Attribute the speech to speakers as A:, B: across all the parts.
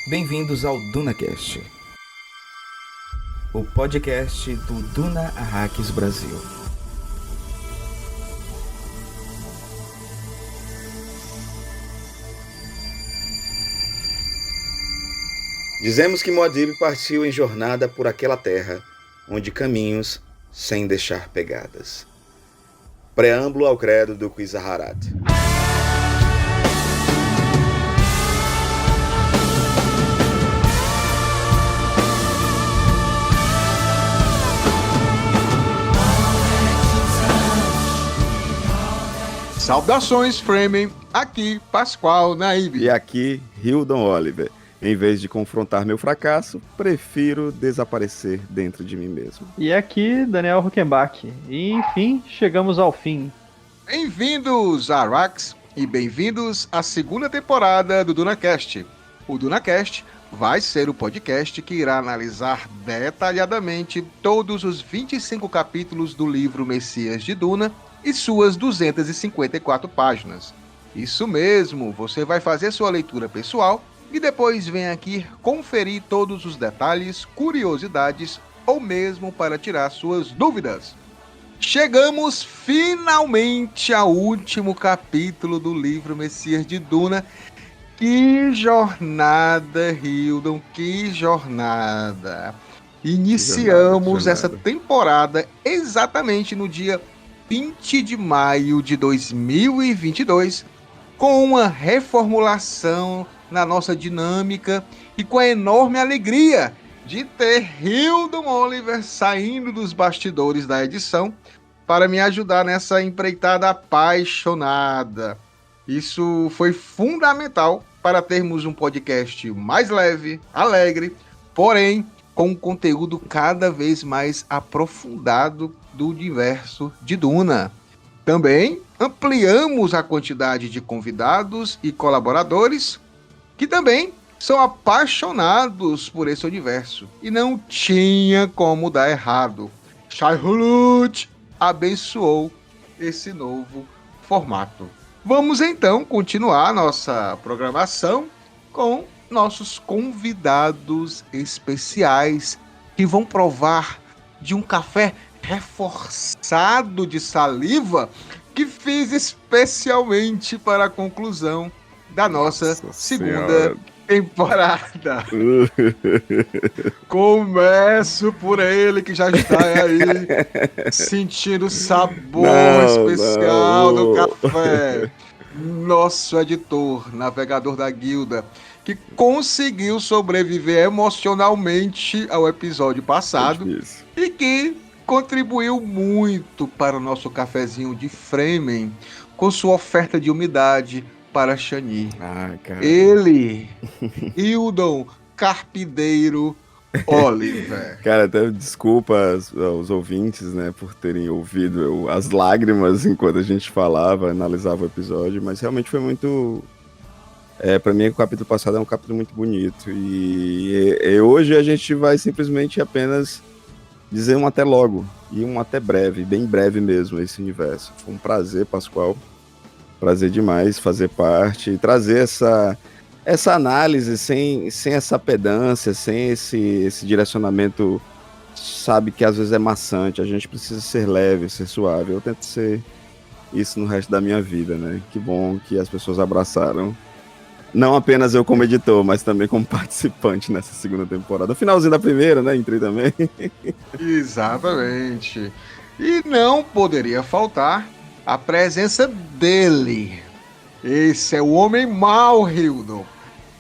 A: Bem-vindos ao DunaCast, o podcast do Duna Arrakis Brasil. Dizemos que Muad'Dib partiu em jornada por aquela terra, onde caminhos sem deixar pegadas. Preâmbulo ao credo do Kwisatz Haderach.
B: Saudações, Fremen! Aqui, Pascoal Naib.
C: E aqui, Hildon Oliver. Em vez de confrontar meu fracasso, prefiro desaparecer dentro de mim mesmo.
D: E aqui, Daniel Huckenbach. E enfim, chegamos ao fim.
B: Bem-vindos, Arax, e bem-vindos à segunda temporada do DunaCast. O DunaCast vai ser o podcast que irá analisar detalhadamente todos os 25 capítulos do livro Messias de Duna e suas 254 páginas. Isso mesmo, você vai fazer sua leitura pessoal e depois vem aqui conferir todos os detalhes, curiosidades ou mesmo para tirar suas dúvidas. Chegamos finalmente ao último capítulo do livro Messias de Duna. Que jornada, Hildon, que jornada! Iniciamos essa temporada exatamente no dia 20 de maio de 2022 com uma reformulação na nossa dinâmica e com a enorme alegria de ter Hildon Oliver saindo dos bastidores da edição para me ajudar nessa empreitada apaixonada. Isso foi fundamental para termos um podcast mais leve, alegre, porém com um conteúdo cada vez mais aprofundado do universo de Duna. Também ampliamos a quantidade de convidados e colaboradores que também são apaixonados por esse universo. E não tinha como dar errado. Shai Hulud abençoou esse novo formato. Vamos então continuar nossa programação com nossos convidados especiais que vão provar de um café reforçado de saliva que fiz especialmente para a conclusão da nossa segunda temporada. Começo por ele que já está aí sentindo o sabor especial do café. Nosso editor, navegador da guilda, que conseguiu sobreviver emocionalmente ao episódio passado e que contribuiu muito para o nosso cafezinho de Fremen com sua oferta de umidade para Shani. Ele, Hildon Carpideiro Oliver.
C: Cara, até desculpa aos ouvintes, né, por terem ouvido as lágrimas enquanto a gente falava, analisava o episódio, mas realmente foi muito... pra mim, o capítulo passado é um capítulo muito bonito. E hoje a gente vai simplesmente apenas dizer um até logo e um até breve, bem breve mesmo, esse universo. Foi um prazer, Pascoal. Prazer demais fazer parte e trazer essa análise sem essa pedância, sem esse direcionamento, sabe, que às vezes é maçante. A gente precisa ser leve, ser suave. Eu tento ser isso no resto da minha vida, né? Que bom que as pessoas abraçaram. Não apenas eu como editor, mas também como participante nessa segunda temporada. No finalzinho da primeira, né? Entrei também.
B: Exatamente. E não poderia faltar a presença dele. Esse é o homem mau, Hildon.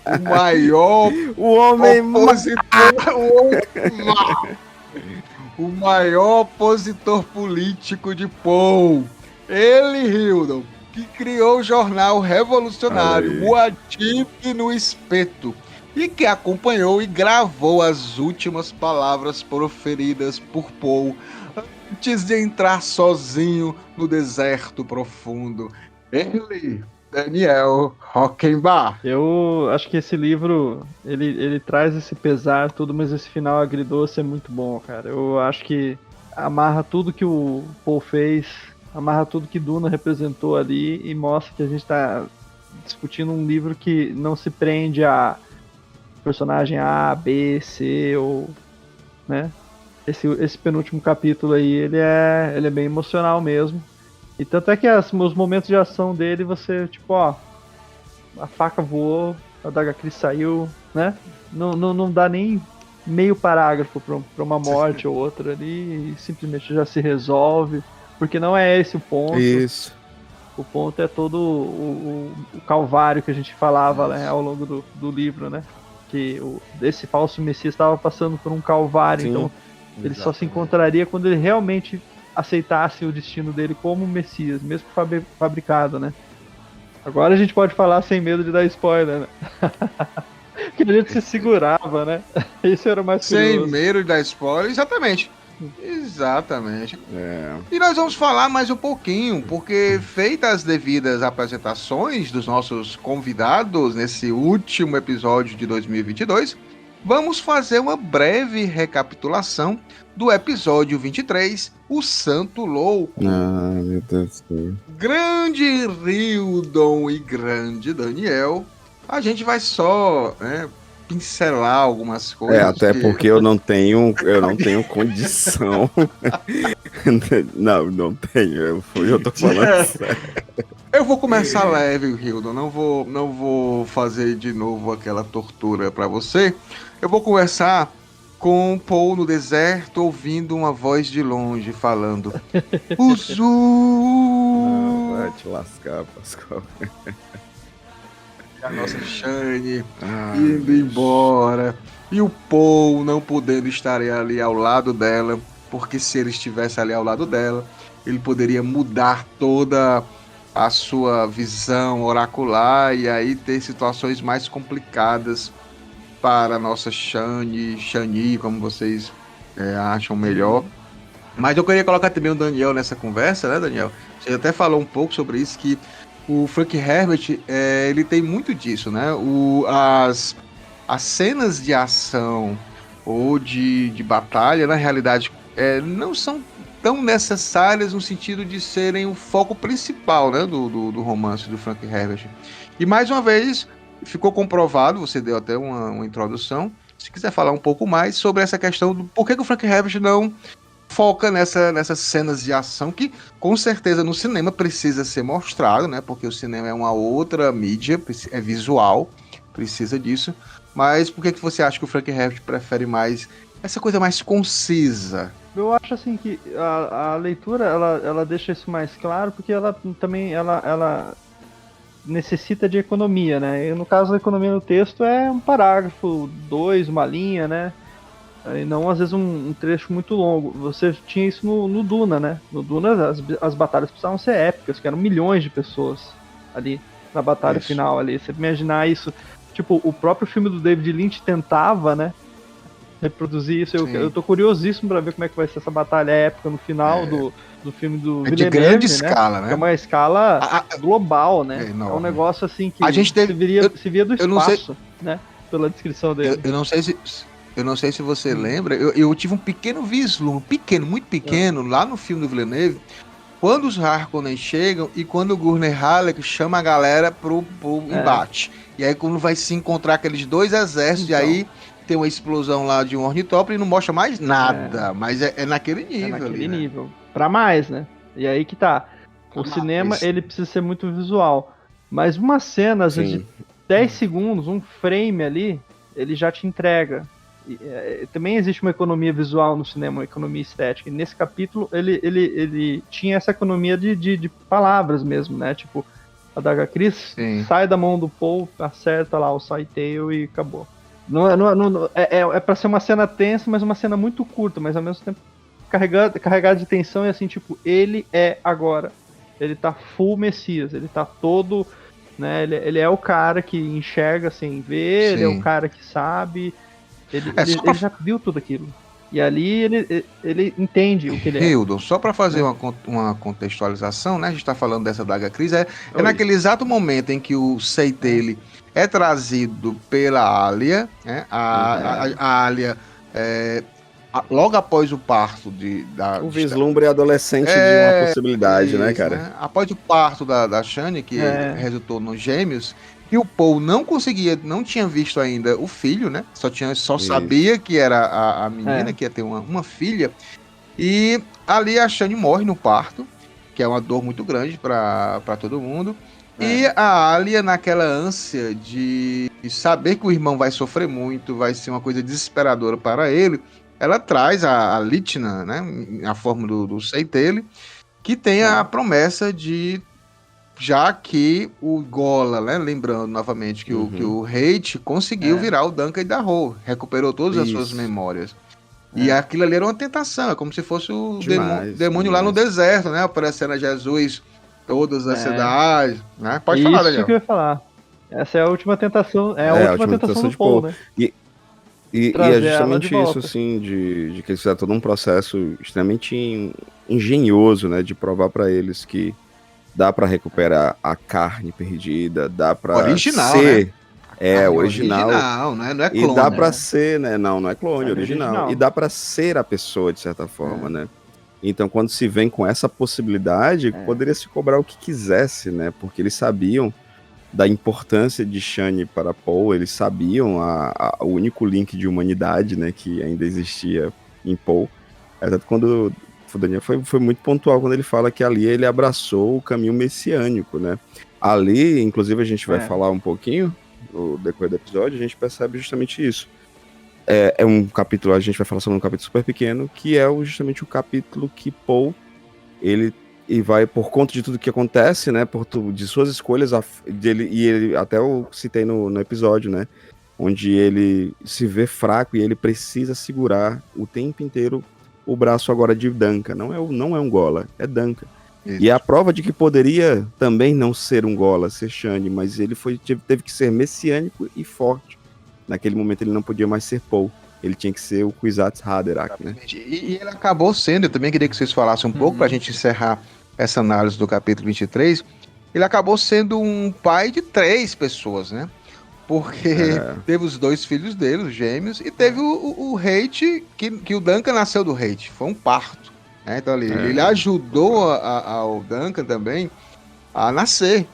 B: O maior
C: o homem
B: opositor. O homem mau. O maior opositor político de Poe. Ele, Hildon, que criou o jornal revolucionário Muad'Dib no Espeto e que acompanhou e gravou as últimas palavras proferidas por Poe antes de entrar sozinho no deserto profundo. Ele, Daniel Huckenbach.
D: Eu acho que esse livro, ele traz esse pesar tudo, mas esse final agridoce é muito bom, cara. Eu acho que amarra tudo que o Poe fez, amarra tudo que Duna representou ali e mostra que a gente está discutindo um livro que não se prende a personagem A, B, C, ou, né? Esse penúltimo capítulo aí, ele é bem emocional mesmo. E tanto é que os momentos de ação dele, você, tipo, ó, a faca voou, a Daga Chris saiu, né? Não dá nem meio parágrafo pra uma morte ou outra ali, e simplesmente já se resolve, porque não é esse o ponto.
C: Isso.
D: O ponto é todo o calvário que a gente falava, né, ao longo do livro, né? Que esse falso Messias estava passando por um calvário,
C: Sim,
D: então ele só se
B: exatamente.
D: encontraria quando ele realmente aceitasse o destino dele como Messias, mesmo fabricado, né? Agora a gente pode falar sem medo de dar spoiler, né? Que a gente se segurava, né? Isso era o mais
B: Sem
D: curioso.
B: medo da spoiler, exatamente. Exatamente.
C: É.
B: E nós vamos falar mais um pouquinho, porque feitas as devidas apresentações dos nossos convidados nesse último episódio de 2022, vamos fazer uma breve recapitulação do episódio 23, O Santo Louco.
C: Ah, meu Deus do céu.
B: Grande Hildon e grande Daniel, a gente vai só pincelar algumas coisas.
C: Até
B: que-
C: porque eu não tenho condição. não tenho. Eu tô falando sério.
B: Eu vou começar leve, Hildon. Não vou fazer de novo aquela tortura pra você. Eu vou começar com Paul no deserto, ouvindo uma voz de longe falando: Uzu!
C: Vai te lascar, Pascoal.
B: A nossa Shane
C: Ah,
B: indo
C: bicho.
B: embora. E o Paul não podendo estar ali ao lado dela, porque se ele estivesse ali ao lado dela, ele poderia mudar toda a sua visão oracular e aí ter situações mais complicadas para a nossa Shani, como vocês acham melhor. Mas eu queria colocar também o Daniel nessa conversa, né, Daniel? Você até falou um pouco sobre isso, que o Frank Herbert, ele tem muito disso, né? As cenas de ação ou de batalha, na realidade, não são tão necessárias no sentido de serem o foco principal, né, do romance do Frank Herbert. E mais uma vez, ficou comprovado, você deu até uma introdução, se quiser falar um pouco mais sobre essa questão do porquê que o Frank Herbert não foca nessas cenas de ação que, com certeza, no cinema precisa ser mostrado, né? Porque o cinema é uma outra mídia, é visual, precisa disso. Mas por que você acha que o Frank Herbert prefere mais essa coisa mais concisa?
D: Eu acho assim que a leitura ela deixa isso mais claro, porque ela também ela necessita de economia, né? E no caso, a economia no texto é um parágrafo, 2, uma linha, né? E não, às vezes, um trecho muito longo. Você tinha isso no Duna, né? No Duna, as batalhas precisavam ser épicas, que eram milhões de pessoas ali na batalha final ali. Você imaginar isso... Tipo, o próprio filme do David Lynch tentava, né? Reproduzir isso. Eu tô curiosíssimo pra ver como é que vai ser essa batalha épica no final do filme do
B: É de
D: Villeneuve,
B: grande
D: né?
B: escala, né?
D: É uma escala global, né? É
B: enorme.
D: um negócio assim que
B: A gente teve,
D: se via do
B: eu não sei-
D: espaço, né? Pela descrição dele.
B: Eu não sei se você lembra, eu tive um pequeno vislumbre, muito pequeno, lá no filme do Villeneuve, quando os Harkonnen chegam e quando o Gurney Halleck chama a galera pro embate. E aí quando vai se encontrar aqueles dois exércitos,
D: Então.
B: e aí tem uma explosão lá de um ornitóptero e não mostra mais nada, mas é naquele nível.
D: É naquele
B: ali, né?
D: nível. Pra mais, né? E aí que tá. O
B: Pra
D: cinema,
B: mais.
D: ele precisa ser muito visual. Mas uma cena, às vezes,
C: Sim.
D: de 10 segundos, um frame ali, ele já te entrega. Também existe uma economia visual no cinema, uma economia estética. E nesse capítulo, ele tinha essa economia de palavras mesmo, né? Tipo, a Daga Chris sai da mão do Paul, acerta lá o Scytale e acabou. É pra ser uma cena tensa, mas uma cena muito curta, mas ao mesmo tempo carregada de tensão e assim, tipo, ele é agora. Ele tá full Messias, ele tá todo, né? Ele é o cara que enxerga sem ver, ele é o cara que sabe, ele já viu tudo aquilo. E ali ele entende o que ele é.
B: Hildon, só para fazer uma contextualização, né? A gente tá falando dessa Daga Chris, é naquele exato momento em que o Scytale é trazido pela Alia, né? A Alia logo após o parto
C: O vislumbre adolescente de uma possibilidade, né, cara?
B: Né? Após o parto da Shani, que resultou nos gêmeos, e o Paul não tinha visto ainda o filho, né? Só sabia que era a menina, que ia ter uma filha. E ali a Shani morre no parto, que é uma dor muito grande para todo mundo. E a Alia, naquela ânsia de saber que o irmão vai sofrer muito, vai ser uma coisa desesperadora para ele, ela traz a Lichna, né, a forma do Seitele, que tem a promessa de, já que o Gola, né, lembrando novamente que o Hate conseguiu virar o Duncan da Ho, recuperou todas as suas memórias. E aquilo ali era uma tentação, é como se fosse o demônio lá no deserto, né, aparecendo a Jesus, todas as cidades, né? Pode falar, Daniel.
D: Isso que eu ia falar. Essa é a última tentação, a última tentação do Paul, né?
C: E é justamente isso, assim, de que eles fizeram todo um processo extremamente engenhoso, né, de provar pra eles que dá pra recuperar a carne perdida, dá pra
B: original,
C: ser...
B: né?
C: Original,
B: não é clone.
C: E dá pra ser, né? Não é clone, original. E dá pra ser a pessoa, de certa forma, né? Então, quando se vem com essa possibilidade, poderia se cobrar o que quisesse, né? Porque eles sabiam da importância de Shani para Paul, eles sabiam o único link de humanidade, né, que ainda existia em Paul. Quando o Daniel foi muito pontual quando ele fala que ali ele abraçou o caminho messiânico, né? Ali, inclusive, a gente vai falar um pouquinho no decorrer do episódio, a gente percebe justamente isso. É um capítulo, a gente vai falar sobre um capítulo super pequeno, que é justamente o capítulo que Paul, ele vai, por conta de tudo que acontece, né, de suas escolhas, ele até eu citei no episódio, né, onde ele se vê fraco e ele precisa segurar o tempo inteiro o braço agora de Duncan. Não é um Gola, é Duncan. Isso. E é a prova de que poderia também não ser um Gola, ser Shani, mas ele teve que ser messiânico e forte. Naquele momento ele não podia mais ser Paul. Ele tinha que ser o Kwisatz Haderach, né?
B: E ele acabou sendo, eu também queria que vocês falassem um pouco, pra gente encerrar essa análise do capítulo 23, ele acabou sendo um pai de 3 pessoas, né? Porque teve os 2 filhos dele, os gêmeos, e teve o Hate, que o Duncan nasceu do Hate, foi um parto. Né? Então ele ajudou ao Duncan também a nascer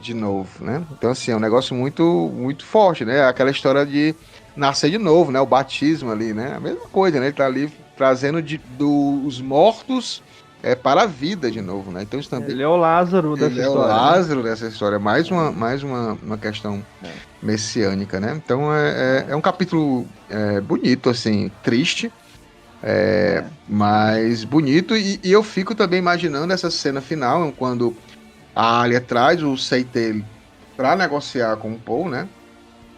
B: de novo, né? Então assim, é um negócio muito, muito forte, né? Aquela história de nascer de novo, né? O batismo ali, né? A mesma coisa, né? Ele tá ali trazendo dos mortos para a vida de novo, né? Então isso também...
D: Ele é o Lázaro dessa história. Ele é o
B: Lázaro dessa história. Mais uma questão messiânica, né? Então é um capítulo bonito, assim, triste, mas bonito. E eu fico também imaginando essa cena final, quando a Alia traz o Seitele para negociar com o Paul, né?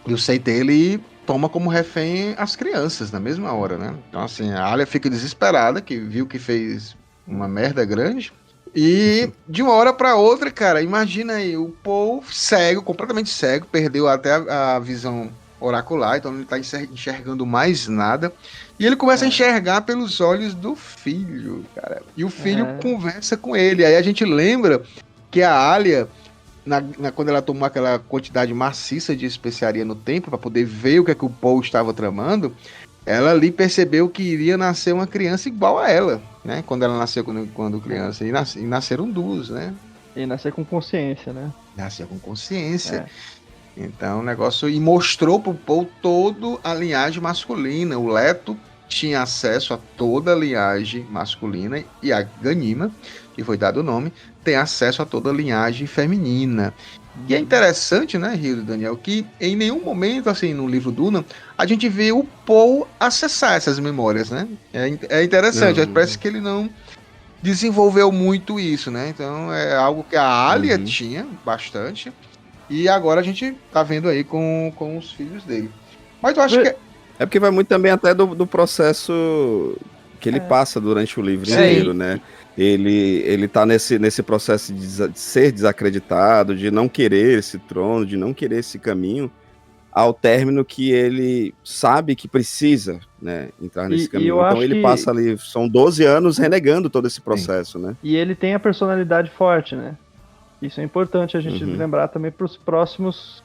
B: E o Seitele toma como refém as crianças na mesma hora, né? Então, assim, a Alia fica desesperada, que viu que fez uma merda grande. E de uma hora para outra, cara, imagina aí, o Paul cego, completamente cego, perdeu até a visão oracular, então ele não tá enxergando mais nada. E ele começa a enxergar pelos olhos do filho, cara. E o filho conversa com ele. Aí a gente lembra que a Alia, quando ela tomou aquela quantidade maciça de especiaria no templo para poder ver o que é que o Paul estava tramando, ela ali percebeu que iria nascer uma criança igual a ela, né? Quando ela nasceu quando criança. E nasceram 2, né?
D: E nascer com consciência, né?
B: Nasceu com consciência. Então o negócio... E mostrou pro Paul toda a linhagem masculina. O Leto tinha acesso a toda a linhagem masculina e a Ganima, que foi dado o nome, tem acesso a toda a linhagem feminina. E é interessante, né, Rio e Daniel, que em nenhum momento, assim, no livro Duna, a gente vê o Paul acessar essas memórias, né? É interessante, parece que ele não desenvolveu muito isso, né? Então é algo que a Alia tinha bastante, e agora a gente tá vendo aí com os filhos dele. Mas eu acho que...
C: É porque vai muito também até do processo que ele passa durante o livro inteiro, né? Ele tá nesse processo de ser desacreditado, de não querer esse trono, de não querer esse caminho, ao término que ele sabe que precisa, né, entrar nesse caminho. Então ele passa ali, são 12 anos renegando todo esse processo, né?
D: E ele tem a personalidade forte, né? Isso é importante a gente lembrar também para os próximos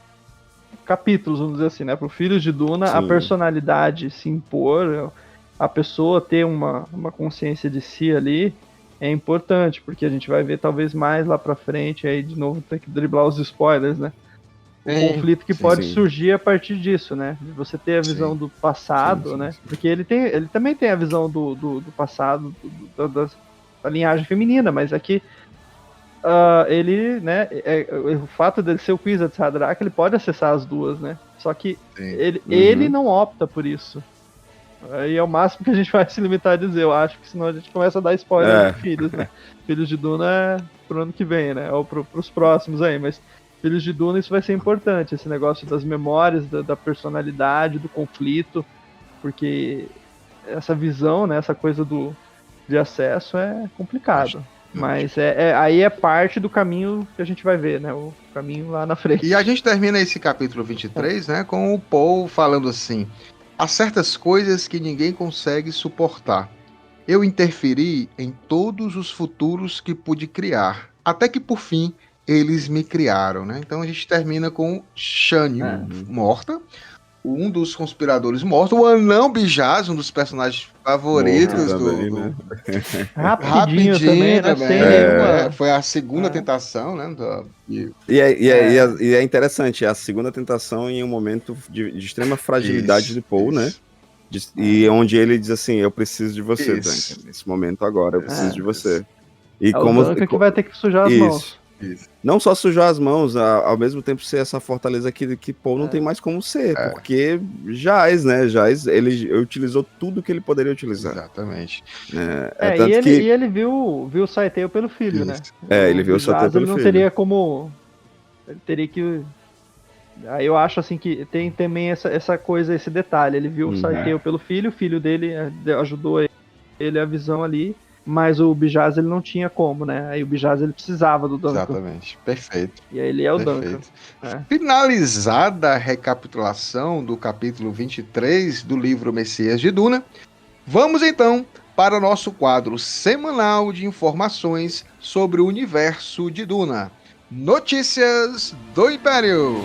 D: capítulos, vamos dizer assim, né? Para o Filhos de Duna, a personalidade se impor a pessoa ter uma consciência de si ali é importante, porque a gente vai ver talvez mais lá pra frente, aí de novo tem que driblar os spoilers, né? O conflito que pode surgir a partir disso, né? De você ter a visão do passado, né? Porque ele também tem a visão do passado, da linhagem feminina, mas aqui ele, né? O fato dele ser o Kwisatz Haderach, ele pode acessar as duas, né? Só que ele não opta por isso. Aí é o máximo que a gente vai se limitar a dizer, eu acho, que senão a gente começa a dar spoiler de Filhos, né? Filhos de Duna é pro ano que vem, né? Ou pros próximos aí, mas Filhos de Duna isso vai ser importante, esse negócio das memórias, da personalidade, do conflito, porque essa visão, né, essa coisa de acesso é complicado. Mas aí é parte do caminho que a gente vai ver, né? O caminho lá na frente.
B: E a gente termina esse capítulo 23, né? Com o Paul falando assim: há certas coisas que ninguém consegue suportar. Eu interferi em todos os futuros que pude criar, até que por fim eles me criaram, né? Então a gente termina com Shanyu morta, um dos conspiradores morto, o anão Bijaz, um dos personagens favoritos
C: também,
D: Rapidinho também, né?
B: Foi a segunda tentação, né?
C: E é interessante, a segunda tentação em um momento de extrema fragilidade do Paul, né? E onde ele diz assim, eu preciso de você, Duncan. Nesse momento agora, eu preciso de você. E
D: como o Duncan que vai ter que sujar as mãos.
C: Isso. Não só sujar as mãos, ao mesmo tempo ser essa fortaleza que Paul não tem mais como ser, porque Jaz, né? Jaz, ele utilizou tudo que ele poderia utilizar.
B: Exatamente.
D: E ele viu o Saiteo pelo filho, né?
C: Ele viu o Saiteo pelo filho.
D: Ele não teria como... Ele teria que... Aí eu acho assim que tem também essa coisa, esse detalhe. Ele viu o Saiteo pelo filho, o filho dele ajudou ele a visão ali. Mas o Bijaz ele não tinha como, né? Aí o Bijaz ele precisava do Duncan.
B: Exatamente, perfeito.
D: E aí ele é o Duncan.
B: Finalizada a recapitulação do capítulo 23 do livro Messias de Duna, vamos então para o nosso quadro semanal de informações sobre o universo de Duna. Notícias do Império!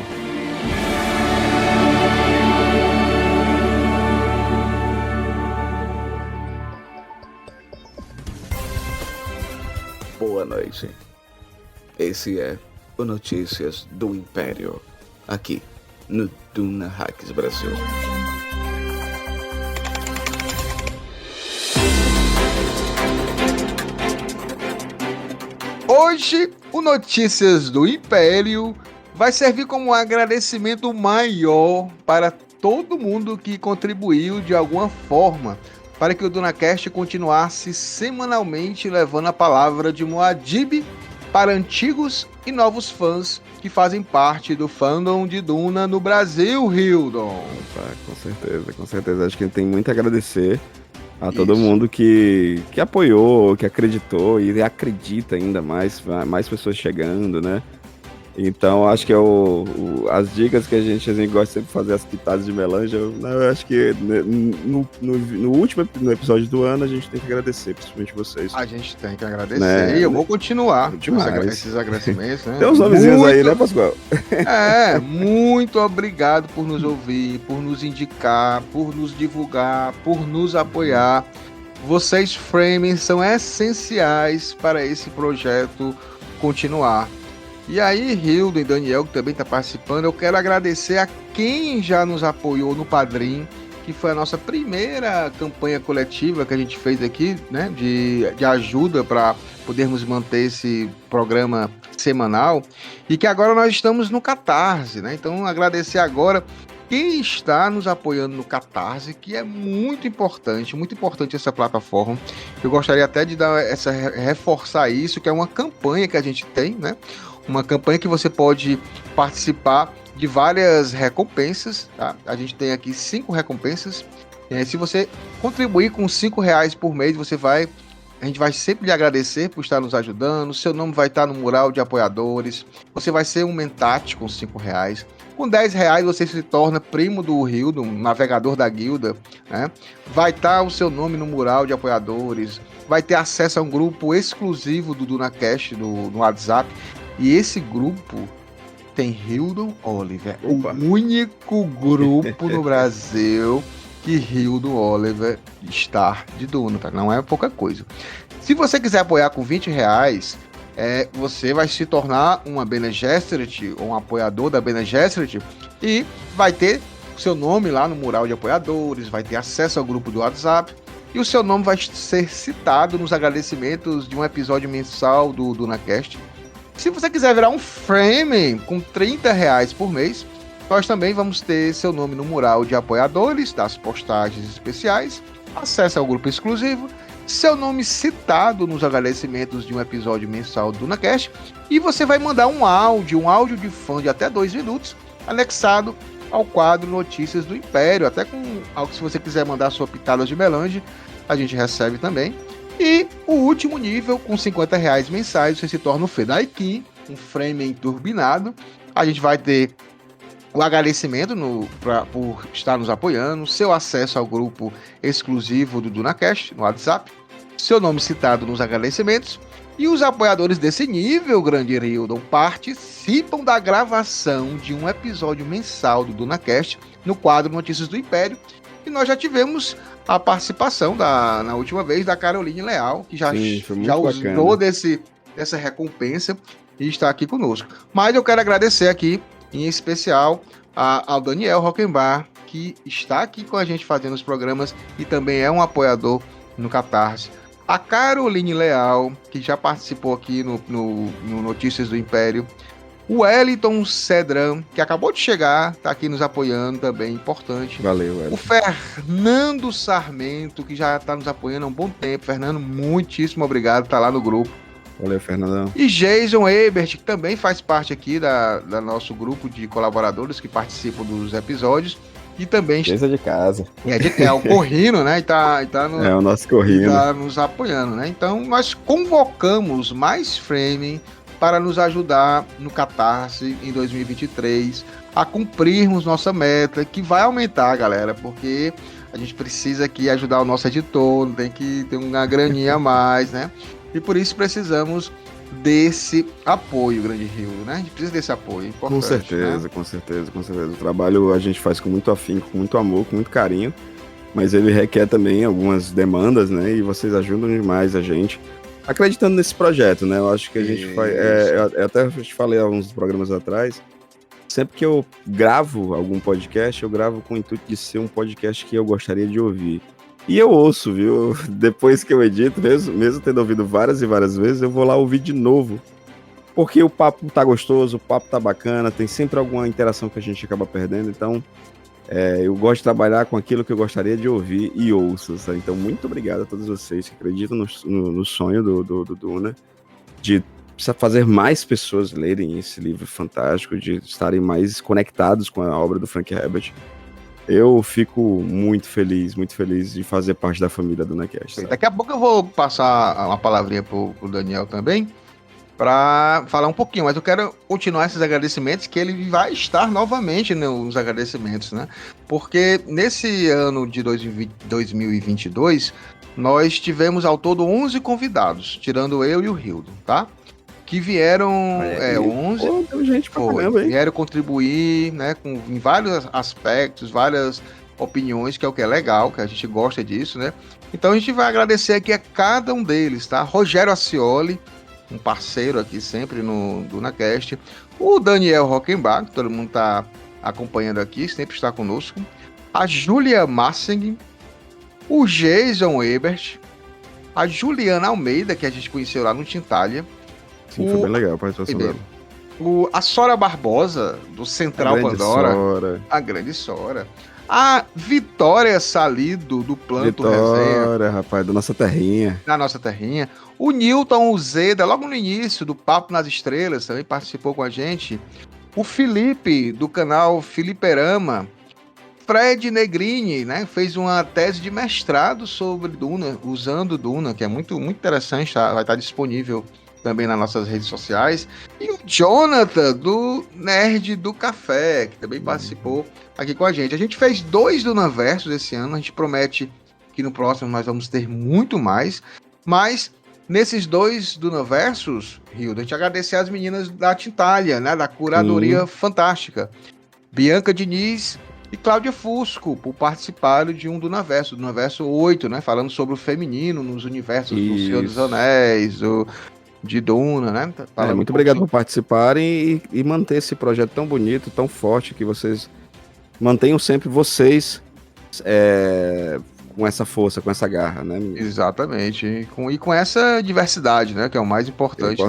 A: Boa noite. Esse é o Notícias do Império, aqui no Duna Hacks Brasil.
B: Hoje, o Notícias do Império vai servir como um agradecimento maior para todo mundo que contribuiu de alguma forma para que o DunaCast continuasse semanalmente levando a palavra de Muad'Dib para antigos e novos fãs que fazem parte do fandom de Duna no Brasil, Hildon.
C: Com certeza. Acho que tem muito a agradecer a todo mundo que apoiou, que acreditou e acredita ainda mais pessoas chegando, né? Então, acho que as dicas que a gente gosta sempre de fazer, as pitadas de melange, eu acho que no último episódio do ano a gente tem que agradecer, principalmente vocês.
B: A gente tem que agradecer, né? E eu vou continuar esses agradecimentos, né?
C: Tem uns nomezinhos aí, né, Pascoal?
B: Muito obrigado por nos ouvir, por nos indicar, por nos divulgar, por nos apoiar. Vocês, Framing, são essenciais para esse projeto continuar. E aí, Hildo e Daniel, que também está participando, eu quero agradecer a quem já nos apoiou no Padrim, que foi a nossa primeira campanha coletiva que a gente fez aqui, né, de ajuda para podermos manter esse programa semanal, e que agora nós estamos no Catarse, né? Então, agradecer agora quem está nos apoiando no Catarse, que é muito importante essa plataforma. Eu gostaria até de reforçar isso, que é uma campanha que a gente tem, né? Uma campanha que você pode participar de várias recompensas, tá? A gente tem aqui 5 recompensas. Se você contribuir com R$5 por mês, a gente vai sempre lhe agradecer por estar nos ajudando. Seu nome vai estar no mural de apoiadores. Você vai ser um mentate com R$5. Com R$10 você se torna primo do Hildo, um navegador da guilda, né? Vai estar o seu nome no mural de apoiadores. Vai ter acesso a um grupo exclusivo do DunaCast no WhatsApp. E esse grupo tem Hildon Oliver, o único grupo no Brasil que Hildo Oliver está de Duna, tá? Não é pouca coisa. Se você quiser apoiar com R$20, você vai se tornar uma Bene Gesserit ou um apoiador da Bene Gesserit e vai ter o seu nome lá no mural de apoiadores, vai ter acesso ao grupo do WhatsApp e o seu nome vai ser citado nos agradecimentos de um episódio mensal do DunaCast. Se você quiser virar um frame com R$30 por mês, nós também vamos ter seu nome no mural de apoiadores, das postagens especiais, acesso ao grupo exclusivo, seu nome citado nos agradecimentos de um episódio mensal do DunaCast, e você vai mandar um áudio de fã de até 2 minutos, anexado ao quadro Notícias do Império, até com algo que se você quiser mandar sua pitada de melange, a gente recebe também. E o último nível, com R$50 mensais, você se torna o Fedaikin, um frame turbinado. A gente vai ter o agradecimento por estar nos apoiando, seu acesso ao grupo exclusivo do DunaCast no WhatsApp, seu nome citado nos agradecimentos, e os apoiadores desse nível, grande Hildon, participam da gravação de um episódio mensal do DunaCast no quadro Notícias do Império, e nós já tivemos a participação na última vez da Caroline Leal, que já usou dessa recompensa e está aqui conosco. Mas eu quero agradecer aqui em especial ao Daniel Rockenbach, que está aqui com a gente fazendo os programas e também é um apoiador no Catarse. A Caroline Leal, que já participou aqui no Notícias do Império. O Wellington Cedrão, que acabou de chegar, está aqui nos apoiando também, importante.
C: Valeu, Wellington.
B: O Fernando Sarmento, que já está nos apoiando há um bom tempo. Fernando, muitíssimo obrigado, está lá no grupo.
C: Valeu, Fernandão.
B: E Jason Ebert, que também faz parte aqui da nosso grupo de colaboradores que participam dos episódios. E também...
C: Mesa de casa.
B: É o Corrino, né? E tá
C: o nosso Corrino.
B: Tá nos apoiando, né? Então, nós convocamos mais Frame para nos ajudar no Catarse em 2023 a cumprirmos nossa meta, que vai aumentar, galera, porque a gente precisa aqui ajudar o nosso editor, tem que ter uma graninha a mais, né? E por isso precisamos desse apoio, grande Rio, né? A gente precisa desse apoio.
C: Com certeza, né? com certeza. O trabalho a gente faz com muito afinco, com muito amor, com muito carinho, mas ele requer também algumas demandas, né? E vocês ajudam demais a gente, acreditando nesse projeto, né? Eu acho que a gente faz... eu até te falei há uns programas atrás, sempre que eu gravo algum podcast, eu gravo com o intuito de ser um podcast que eu gostaria de ouvir. E eu ouço, viu? Depois que eu edito, mesmo tendo ouvido várias e várias vezes, eu vou lá ouvir de novo. Porque o papo tá gostoso, o papo tá bacana, tem sempre alguma interação que a gente acaba perdendo. Então, eu gosto de trabalhar com aquilo que eu gostaria de ouvir e ouço. Sabe? Então, muito obrigado a todos vocês que acreditam no sonho do Duna, de fazer mais pessoas lerem esse livro fantástico, de estarem mais conectados com a obra do Frank Herbert. Eu fico muito feliz de fazer parte da família do DunaCast.
B: Daqui a pouco eu vou passar uma palavrinha pro Daniel também, para falar um pouquinho, mas eu quero continuar esses agradecimentos, que ele vai estar novamente nos agradecimentos, né? Porque nesse ano de 2022, nós tivemos ao todo 11 convidados, tirando eu e o Hildo, tá? Que vieram 11,
C: gente pra caramba, hein?
B: vieram contribuir, né, em vários aspectos, várias opiniões, que é o que é legal, que a gente gosta disso, né? Então a gente vai agradecer aqui a cada um deles, tá? Rogério Ascioli, um parceiro aqui sempre no DunaCast, o Daniel Rockenbach, que todo mundo tá acompanhando aqui, sempre está conosco, a Júlia Massing, o Jason Ebert, a Juliana Almeida, que a gente conheceu lá no Tintalha.
C: Sim, foi bem legal a participação dela.
B: A Sora Barbosa, do Central Pandora. A grande Sora. A Vitória Salido, do Planto Resenha.
C: Vitória, rapaz, da nossa terrinha.
B: Da nossa terrinha. O Newton Uzeda, logo no início do Papo nas Estrelas, também participou com a gente. O Felipe, do canal Filiperama. Fred Negrini, né, fez uma tese de mestrado sobre Duna, usando Duna, que é muito, muito interessante, tá? Vai estar disponível também nas nossas redes sociais. E o Jonathan, do Nerd do Café, que também participou aqui com a gente. A gente fez 2 Dunaversos esse ano, a gente promete que no próximo nós vamos ter muito mais, mas nesses 2 Dunaversos, Hildo, a gente agradecer as meninas da Tintalha, né, da curadoria fantástica. Bianca Diniz E Cláudia Fusco, por participar de um Dunaverso, Dunaverso 8, né? Falando sobre o feminino nos universos do Senhor dos Anéis, de Duna, né?
C: Muito obrigado por participarem e manter esse projeto tão bonito, tão forte, que vocês mantenham sempre vocês com essa força, com essa garra, né?
B: Exatamente. E com essa diversidade, né? Que é o mais importante,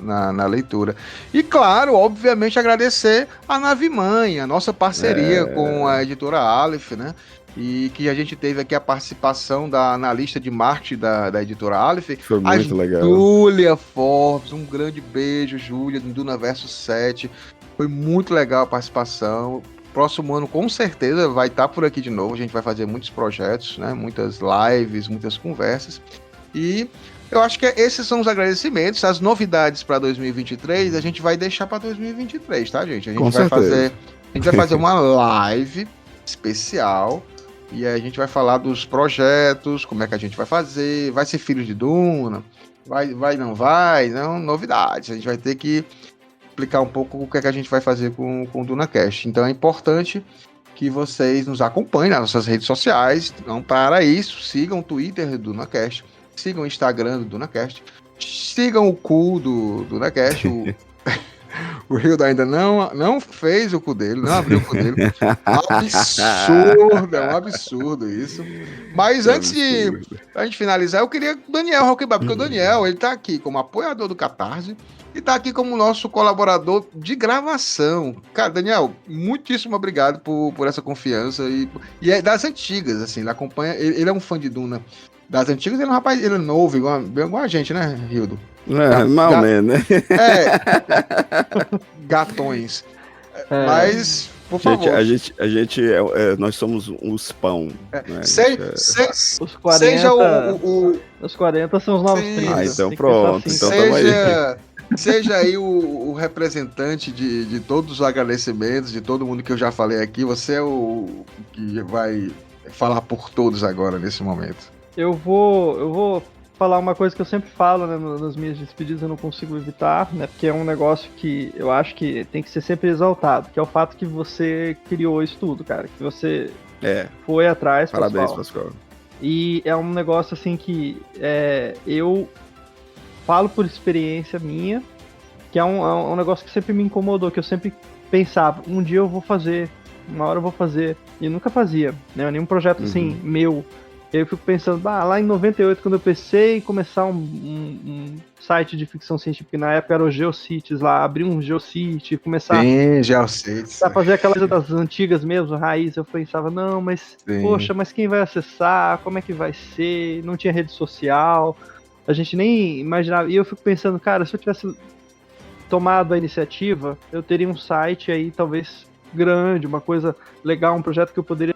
B: na leitura. E claro, obviamente, agradecer a Nave Mãe, a nossa parceria com a editora Aleph, né? E que a gente teve aqui a participação da analista de marketing da editora Aleph.
C: Foi muito legal.
B: Júlia Forbes, um grande beijo, Júlia, do Dunaverso 7. Foi muito legal a participação. Próximo ano, com certeza, vai estar por aqui de novo. A gente vai fazer muitos projetos, né? Muitas lives, muitas conversas. E eu acho que esses são os agradecimentos. As novidades para 2023, a gente vai deixar para 2023, tá, gente? A gente vai fazer uma live especial. E aí a gente vai falar dos projetos, como é que a gente vai fazer, vai ser Filho de Duna, não, novidades. A gente vai ter que explicar um pouco o que é que a gente vai fazer com o DunaCast. Então é importante que vocês nos acompanhem nas nossas redes sociais. Então, para isso, sigam o Twitter do DunaCast, sigam o Instagram do DunaCast, sigam o cu do DunaCast, o Hildo ainda não fez o cu dele, não abriu o cu dele. Absurdo, é um absurdo isso. Mas antes de a gente finalizar, eu queria o Daniel Roquebar, porque o Daniel, ele tá aqui como apoiador do Catarse e tá aqui como nosso colaborador de gravação. Cara, Daniel, muitíssimo obrigado por essa confiança e é das antigas, assim, ele acompanha, ele é um fã de Duna das antigas, ele é um rapaz, ele é novo, igual a gente, né, Hildo?
C: Mal menos, né?
B: Gatões. Mas, por favor.
C: Nós somos os pão. Né?
D: Os 40, os 40 são os novos 30.
C: Então pronto.
D: Assim.
C: Então tamo aí.
B: Seja aí o representante de todos os agradecimentos, de todo mundo que eu já falei aqui. Você é o que vai falar por todos agora, nesse momento.
D: Eu vou falar uma coisa que eu sempre falo, né, nas minhas despedidas, eu não consigo evitar, né, porque é um negócio que eu acho que tem que ser sempre exaltado, que é o fato que você criou isso tudo, cara, que você foi atrás,
C: Parabéns, Pascoal.
D: E é um negócio assim que eu falo por experiência minha, que é um negócio que sempre me incomodou, que eu sempre pensava, um dia eu vou fazer, uma hora eu vou fazer, e nunca fazia, né, nenhum projeto assim, meu. Eu fico pensando, lá em 98, quando eu pensei em começar um site de ficção científica, que na época era o GeoCities lá, abrir um GeoCity, começar a fazer aquela coisa das antigas mesmo, raiz, eu pensava, não, mas, poxa, mas quem vai acessar, como é que vai ser, não tinha rede social, a gente nem imaginava, e eu fico pensando, cara, se eu tivesse tomado a iniciativa, eu teria um site aí, talvez, grande, uma coisa legal, um projeto que eu poderia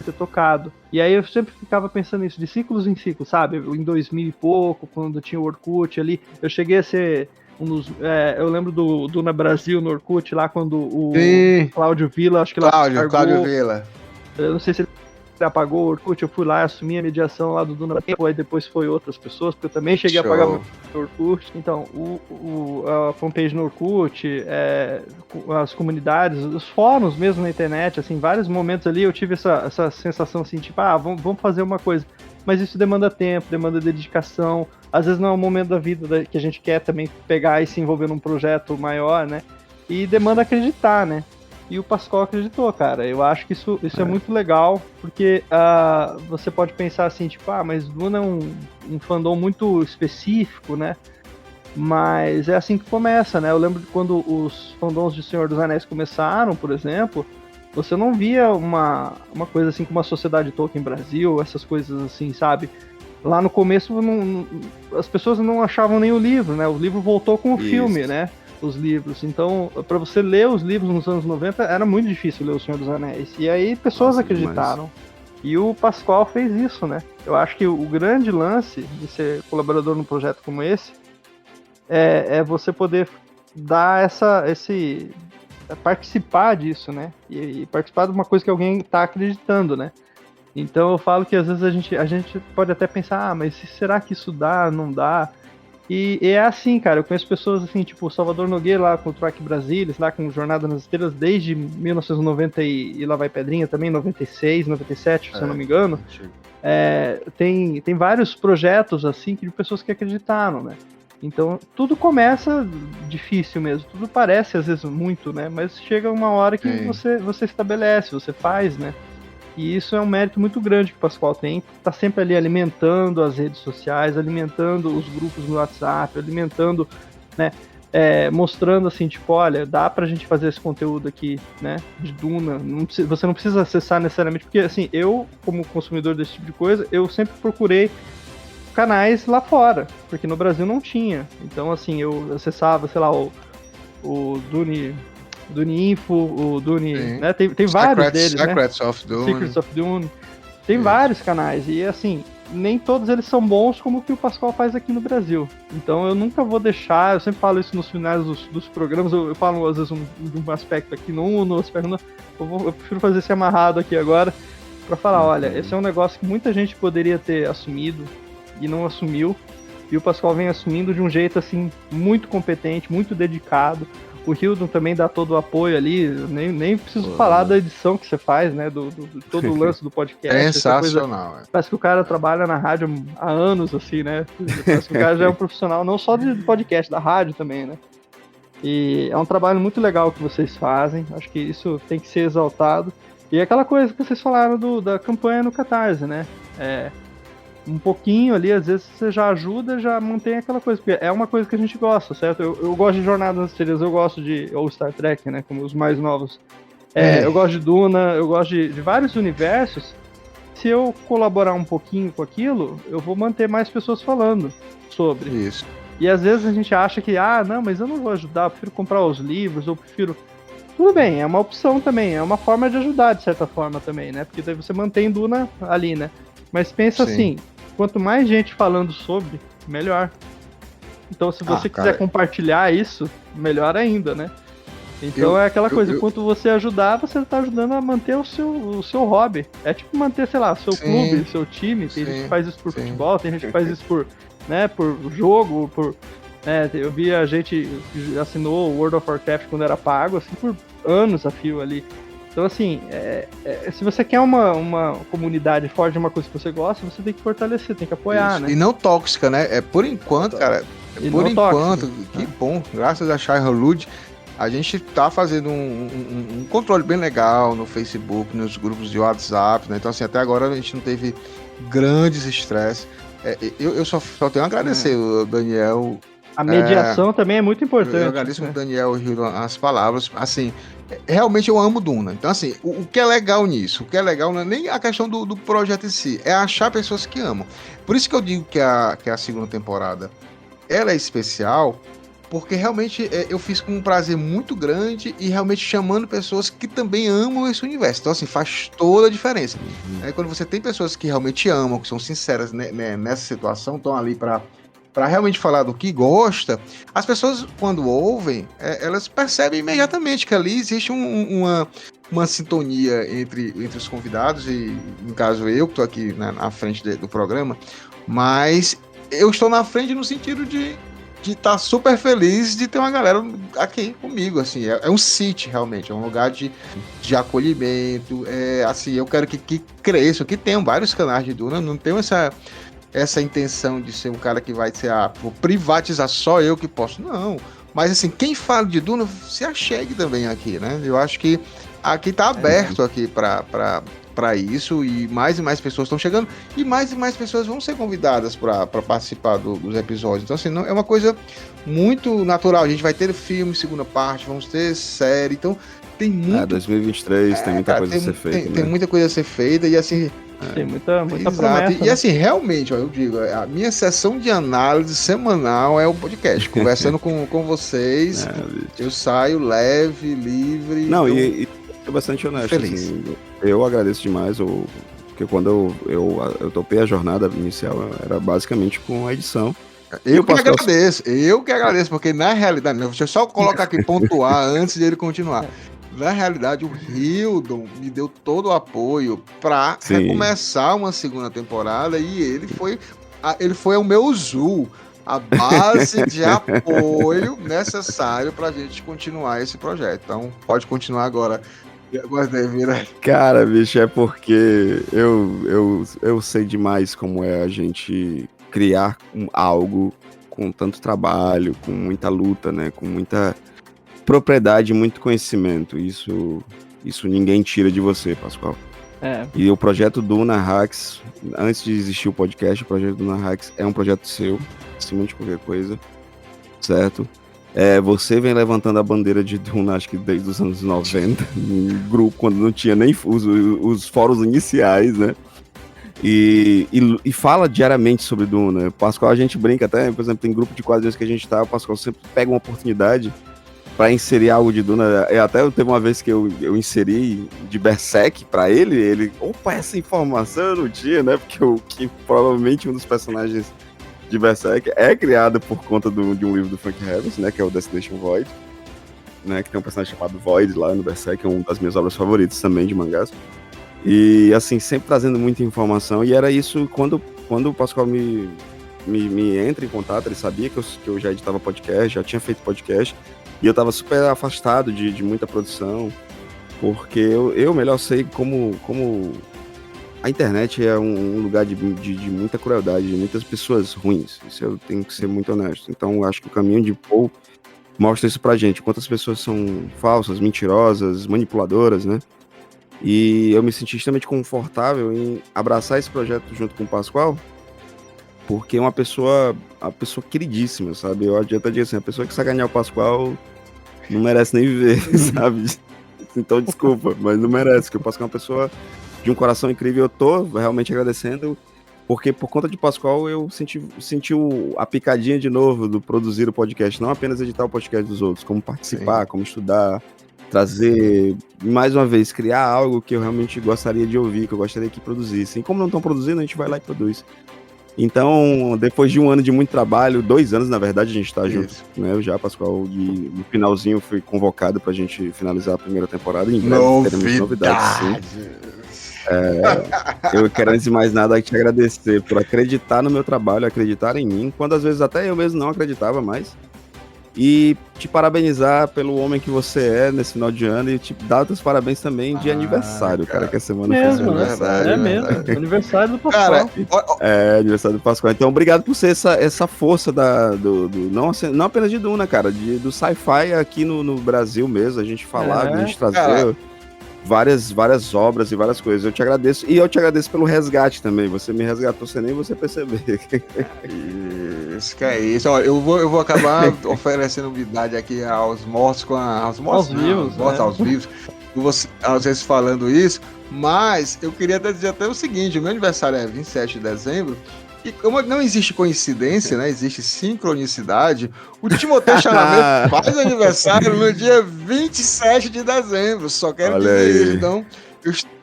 D: ter tocado. E aí eu sempre ficava pensando nisso, de ciclos em ciclos, sabe? Em 2000 e pouco, quando tinha o Orkut ali, eu cheguei a ser um dos... eu lembro do Duna Brasil no Orkut, lá quando o Cláudio Villa, acho que
B: Cláudio Villa.
D: Eu não sei se ele apagou o Orkut, eu fui lá, assumi a mediação lá do Duna Brasil, aí depois foi outras pessoas, porque eu também cheguei a apagar o Orkut. Então, a fanpage no Orkut, as comunidades, os fóruns mesmo na internet, assim, vários momentos ali eu tive essa sensação assim, tipo, vamos fazer uma coisa. Mas isso demanda tempo, demanda dedicação, às vezes não é o momento da vida que a gente quer também pegar e se envolver num projeto maior, né? E demanda acreditar, né? E o Pascoal acreditou, cara. Eu acho que isso é muito legal, porque você pode pensar assim, tipo, mas Duna é um fandom muito específico, né? Mas é assim que começa, né? Eu lembro de quando os fandoms de Senhor dos Anéis começaram, por exemplo, você não via uma coisa assim como a Sociedade Tolkien Brasil, essas coisas assim, sabe? Lá no começo as pessoas não achavam nem o livro, né? O livro voltou com o filme, né? Os livros. Então, para você ler os livros nos anos 90, era muito difícil ler O Senhor dos Anéis. E aí pessoas acreditaram. E o Pascoal fez isso, né? Eu acho que o grande lance de ser colaborador num projeto como esse é você poder dar participar disso, né? E participar de uma coisa que alguém está acreditando, né? Então eu falo que às vezes a gente pode até pensar, mas será que isso dá, não dá? E é assim, cara, eu conheço pessoas assim, tipo Salvador Nogueira lá com o Truck Brasilis, lá com Jornada nas Estrelas, desde 1990 e lá vai Pedrinha também, 96, 97, se eu não me engano. Tem vários projetos assim de pessoas que acreditaram, né? Então, tudo começa difícil mesmo, tudo parece às vezes muito, né? Mas chega uma hora que você estabelece, você faz, né? E isso é um mérito muito grande que o Pascoal tem, tá sempre ali alimentando as redes sociais, alimentando os grupos no WhatsApp, alimentando, né? Mostrando assim, tipo, olha, dá pra gente fazer esse conteúdo aqui, né? De Duna, você não precisa acessar necessariamente, porque assim, eu, como consumidor desse tipo de coisa, eu sempre procurei canais lá fora, porque no Brasil não tinha. Então, assim, eu acessava, sei lá, o Dune Info, o Dune, né? Tem vários deles,
B: Secrets
D: né?
B: of Dune.
D: Secrets of Dune. Tem vários canais, e assim, nem todos eles são bons como o que o Pascoal faz aqui no Brasil. Então eu nunca vou deixar, eu sempre falo isso nos finais dos programas, eu falo às vezes de um aspecto aqui no aspecto no, eu prefiro fazer esse amarrado aqui agora, pra falar, olha, esse é um negócio que muita gente poderia ter assumido, e não assumiu, e o Pascoal vem assumindo de um jeito assim muito competente, muito dedicado. O Hildon também dá todo o apoio ali, nem preciso falar da edição que você faz, né, do todo o lance do podcast.
B: Sensacional.
D: Parece que o cara trabalha na rádio há anos, assim, né, parece que o cara já é um profissional não só de podcast, da rádio também, né. E é um trabalho muito legal que vocês fazem, acho que isso tem que ser exaltado. E é aquela coisa que vocês falaram da campanha no Catarse, né, um pouquinho ali, às vezes você já ajuda, já mantém aquela coisa, porque é uma coisa que a gente gosta, certo? Eu gosto de Jornada nas Estrelas, eu gosto ou Star Trek, né, como os mais novos. Eu gosto de Duna, eu gosto de vários universos. Se eu colaborar um pouquinho com aquilo, eu vou manter mais pessoas falando sobre.
B: Isso.
D: E às vezes a gente acha que, não, mas eu não vou ajudar, eu prefiro comprar os livros, eu prefiro... Tudo bem, é uma opção também, é uma forma de ajudar, de certa forma também, né? Porque daí você mantém Duna ali, né? Mas pensa assim, quanto mais gente falando sobre, melhor. Então, se você quiser compartilhar isso, melhor ainda, né? Então é aquela coisa, quanto você ajudar, você tá ajudando a manter o seu hobby. É tipo manter, sei lá, seu clube, seu time. Tem gente que faz isso por futebol, tem gente que faz isso por jogo, eu vi a gente que assinou o World of Warcraft quando era pago, assim, por anos a fio ali. Então, assim, se você quer uma comunidade forte de uma coisa que você gosta, você tem que fortalecer, tem que apoiar,
B: isso.
D: né?
B: E não tóxica, né? Por enquanto, cara, por enquanto, tóxica, que bom, graças a Shai Hulud, a gente tá fazendo um controle bem legal no Facebook, nos grupos de WhatsApp, né? Então, assim, até agora a gente não teve grandes estresses. Eu só tenho a agradecer o Daniel.
D: A mediação também é muito importante.
B: Eu agradeço o Daniel e as palavras. Assim, realmente eu amo Duna. Então, assim, o que é legal nisso? O que é legal não é nem a questão do projeto em si, é achar pessoas que amam. Por isso que eu digo que a segunda temporada ela é especial, porque realmente eu fiz com um prazer muito grande e realmente chamando pessoas que também amam esse universo. Então, assim, faz toda a diferença. Quando você tem pessoas que realmente amam, que são sinceras nessa situação, estão ali para realmente falar do que gosta, as pessoas, quando ouvem, elas percebem imediatamente que ali existe uma sintonia entre os convidados, e no caso eu que estou aqui na frente do programa, mas eu estou na frente no sentido de estar super feliz de ter uma galera aqui comigo, assim, é um sítio realmente, é um lugar de acolhimento, assim, eu quero que cresça, que tenham vários canais de Duna, não tenho essa intenção de ser um cara que vai ser, vou privatizar só eu que posso, não, mas assim, quem fala de Duna, se achegue também aqui, né, eu acho que aqui tá aberto aqui para isso, e mais pessoas estão chegando, e mais pessoas vão ser convidadas para participar dos episódios. Então, assim, é uma coisa muito natural. A gente vai ter filme, segunda parte, vamos ter série, então tem muito...
C: 2023 tem muita coisa a ser feita.
B: Tem muita coisa a ser feita, e assim...
D: Tem muita promessa.
B: E assim, realmente, eu digo, a minha sessão de análise semanal é o podcast. Conversando com vocês, eu saio leve, livre.
C: Não, e é bastante honesto. Assim, eu agradeço demais, porque quando eu topei a jornada inicial, era basicamente com a edição.
B: Eu que agradeço, porque na realidade, deixa eu só colocar aqui, pontuar antes de ele continuar. Na realidade, o Hildon me deu todo o apoio para recomeçar uma segunda temporada, e ele foi o meu Zul. a base de apoio necessário para a gente continuar esse projeto. Então, pode continuar agora.
C: Cara, bicho, é porque eu sei demais como é a gente criar algo com tanto trabalho, com muita luta, né? Com muita propriedade, muito conhecimento. Isso ninguém tira de você, Pascoal. E o projeto Duna Hacks, antes de existir o podcast, o projeto Duna Hacks é um projeto seu, acima de qualquer coisa, certo? Você vem levantando a bandeira de Duna, acho que desde os anos 90, em grupo, quando não tinha nem os fóruns iniciais, né? E fala diariamente sobre Duna. Pascoal, a gente brinca até, por exemplo, tem grupo de quadrinhos que a gente tá, o Pascoal sempre pega uma oportunidade para inserir algo de Duna. Até teve uma vez que eu inseri de Berserk para ele, opa, essa informação eu não tinha, né? Porque que provavelmente um dos personagens de Berserk é criado por conta de um livro do Frank Herbert, né, que é o Destination Void, né, que tem um personagem chamado Void lá no Berserk, é uma das minhas obras favoritas também de mangás. E assim, sempre trazendo muita informação, e era isso quando o Pascoal me entra em contato, ele sabia que eu já editava podcast, já tinha feito podcast, e eu tava super afastado de muita produção, porque eu melhor sei como a internet é um lugar de muita crueldade, de muitas pessoas ruins. Isso eu tenho que ser muito honesto. Então, eu acho que o caminho de Paul mostra isso pra gente. Quantas pessoas são falsas, mentirosas, manipuladoras, né? E eu me senti extremamente confortável em abraçar esse projeto junto com o Pascoal, porque é uma pessoa queridíssima, sabe? Eu até digo assim, a pessoa que sacanear o Pascoal não merece nem viver, sabe? Então, desculpa, mas não merece, porque o Pascoal é uma pessoa de um coração incrível. Eu tô realmente agradecendo, porque por conta de Pascoal eu senti a picadinha de novo do produzir o podcast, não apenas editar o podcast dos outros, como participar, como estudar, trazer, mais uma vez, criar algo que eu realmente gostaria de ouvir, que eu gostaria que produzissem. E como não estão produzindo, a gente vai lá e produz. Então, depois de um ano de muito trabalho, 2 anos, na verdade, a gente tá junto, né? Eu já, Pascoal, e no finalzinho fui convocado pra gente finalizar a primeira temporada. Em breve teremos novidades, sim. Eu quero, antes de mais nada, te agradecer por acreditar no meu trabalho, acreditar em mim, quando às vezes até eu mesmo não acreditava mais. E te parabenizar pelo homem que você é nesse final de ano, e te dar os parabéns também de aniversário, cara, que a semana foi seu aniversário.
D: Mesmo, aniversário do Pascoal.
C: Aniversário do Pascoal. Então, obrigado por ser essa força não apenas de Duna, cara, do sci-fi aqui no Brasil mesmo, a gente falar, a gente trazer várias obras e várias coisas. Eu te agradeço, e eu te agradeço pelo resgate também. Você me resgatou sem nem você perceber.
B: Isso que é isso. Ó, eu vou acabar oferecendo novidade aqui aos mortos, aos vivos. Vocês falando isso, mas eu queria dizer até o seguinte: o meu aniversário é 27 de dezembro. E como não existe coincidência, né? Existe sincronicidade. O Timothée Chalamet faz aniversário no dia 27 de dezembro. Só quero dizer isso. Então,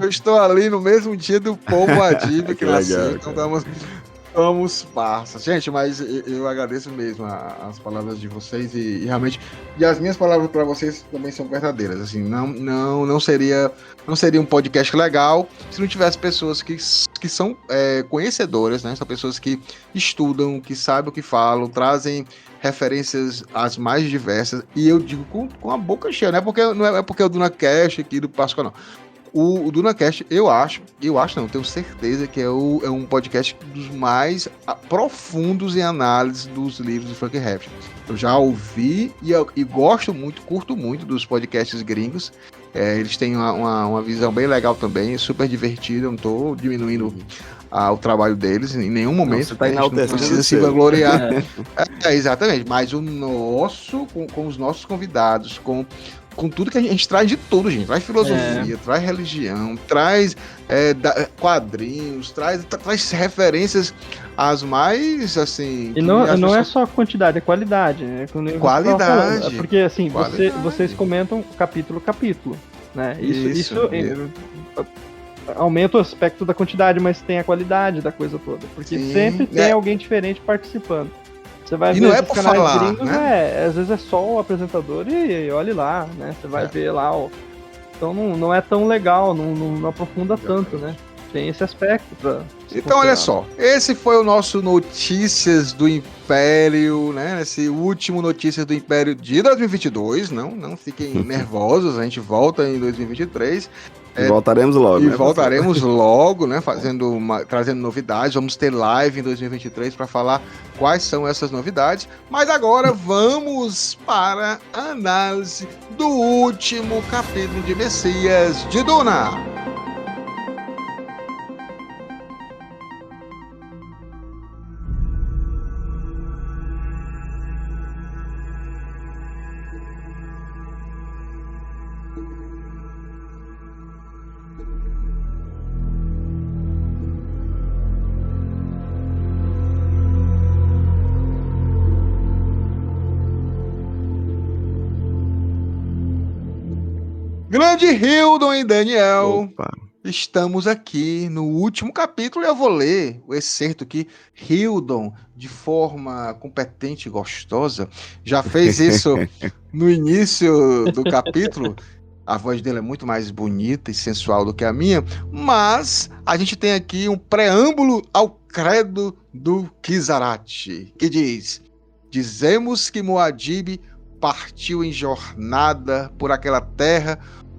B: eu estou ali no mesmo dia do Paul Muad'Dib que nasceu. Então, Vamos, parça. Gente, mas eu agradeço mesmo as palavras de vocês e realmente, e as minhas palavras para vocês também são verdadeiras. Assim, não seria um podcast legal se não tivesse pessoas que são conhecedoras, né? São pessoas que estudam, que sabem o que falam, trazem referências as mais diversas, e eu digo com a boca cheia, não é porque o DunaCast aqui do Pascoal, não. O DunaCast, eu tenho certeza que é um podcast dos mais profundos em análise dos livros do Frank Herbert. Eu já ouvi e gosto muito, curto muito dos podcasts gringos. Eles têm uma visão bem legal também, super divertida. Eu não estou diminuindo o trabalho deles em nenhum momento.
C: Não, você não
B: precisa se vangloriar. Exatamente, mas o nosso, com os nossos convidados, com tudo que a gente traz de tudo, gente. Traz filosofia, traz religião, traz quadrinhos, traz referências as mais, assim...
D: E não é só quantidade, é qualidade, né?
B: Qualidade.
D: Porque, assim, vocês comentam capítulo, né? Isso aumenta o aspecto da quantidade, mas tem a qualidade da coisa toda. Porque sempre tem alguém diferente participando. Você vai ver
B: não é por
D: canais
B: falar,
D: gringos,
B: né?
D: Às vezes é só o apresentador e olhe lá, né? Você vai ver lá, Então não é tão legal, não aprofunda tanto, né? tem esse aspecto pra...
B: Então, olha só, esse foi o nosso Notícias do Império, né? Esse último Notícias do Império de 2022. Não fiquem nervosos, a gente volta em 2023.
C: Voltaremos logo.
B: E voltaremos logo, né? Trazendo novidades. Vamos ter live em 2023 para falar quais são essas novidades. Mas agora vamos para a análise do último capítulo de Messias de Duna. Grande Hildon e Daniel,
C: Opa.
B: Estamos aqui no último capítulo e eu vou ler o excerto aqui. Hildon, de forma competente e gostosa, já fez isso no início do capítulo. A voz dele é muito mais bonita e sensual do que a minha, mas a gente tem aqui um preâmbulo ao credo do Kizarate, que diz: dizemos que Muad'Dib partiu em jornada por aquela terra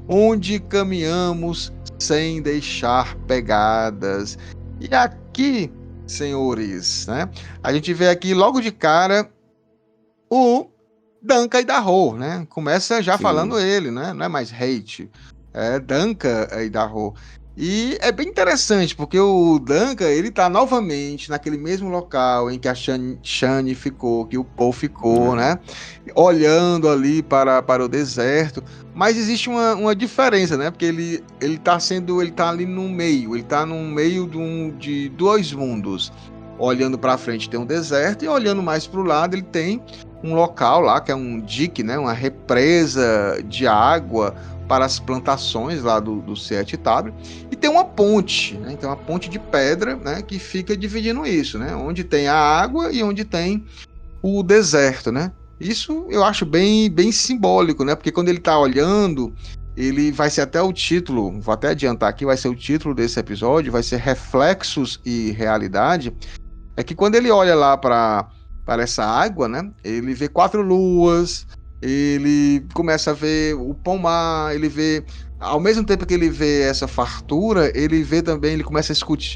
B: onde caminhamos sem deixar pegadas. E aqui, senhores, né, a gente vê aqui logo de cara o Danka Idaho, né? Começa já falando ele, né? Não é mais Hate, é Danka Idaho. E é bem interessante, porque o Danka, ele tá novamente naquele mesmo local em que a Shani ficou, que o Paul ficou, né? Olhando ali para o deserto. Mas existe uma diferença, né? Porque ele tá ali no meio, ele tá no meio de dois mundos. Olhando para frente tem um deserto e olhando mais para o lado ele tem um local lá que é um dique, né? Uma represa de água para as plantações lá do Seat Tabri, e tem uma ponte, né? Tem uma ponte de pedra, né? Que fica dividindo isso, né? Onde tem a água e onde tem o deserto, né? Isso eu acho bem simbólico, né? Porque quando ele está olhando, ele vai ser até o título, vou até adiantar aqui, vai ser o título desse episódio, vai ser Reflexos e Realidade. É que quando ele olha lá para essa água, né? Ele vê 4 luas, ele começa a ver o pomar, ele vê, ao mesmo tempo que ele vê essa fartura, ele vê também, ele começa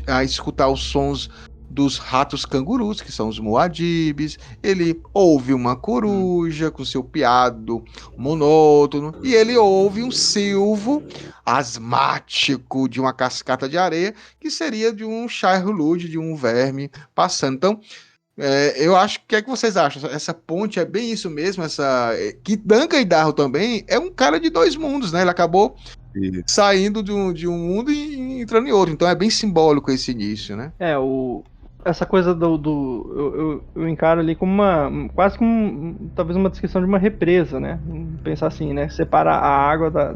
B: a escutar os sons dos ratos cangurus, que são os Muad'Dibs, ele ouve uma coruja com seu piado monótono, e ele ouve um silvo asmático de uma cascata de areia, que seria de um Shai-Hulud, de um verme passando. Então, eu acho, o que é que vocês acham? Essa ponte é bem isso mesmo, que Danka Idaho também é um cara de dois mundos, né? Ele acabou saindo de um mundo e entrando em outro, então é bem simbólico esse início, né?
D: Essa coisa eu encaro ali como quase como talvez uma descrição de uma represa, né? Pensar assim, né? Separar a água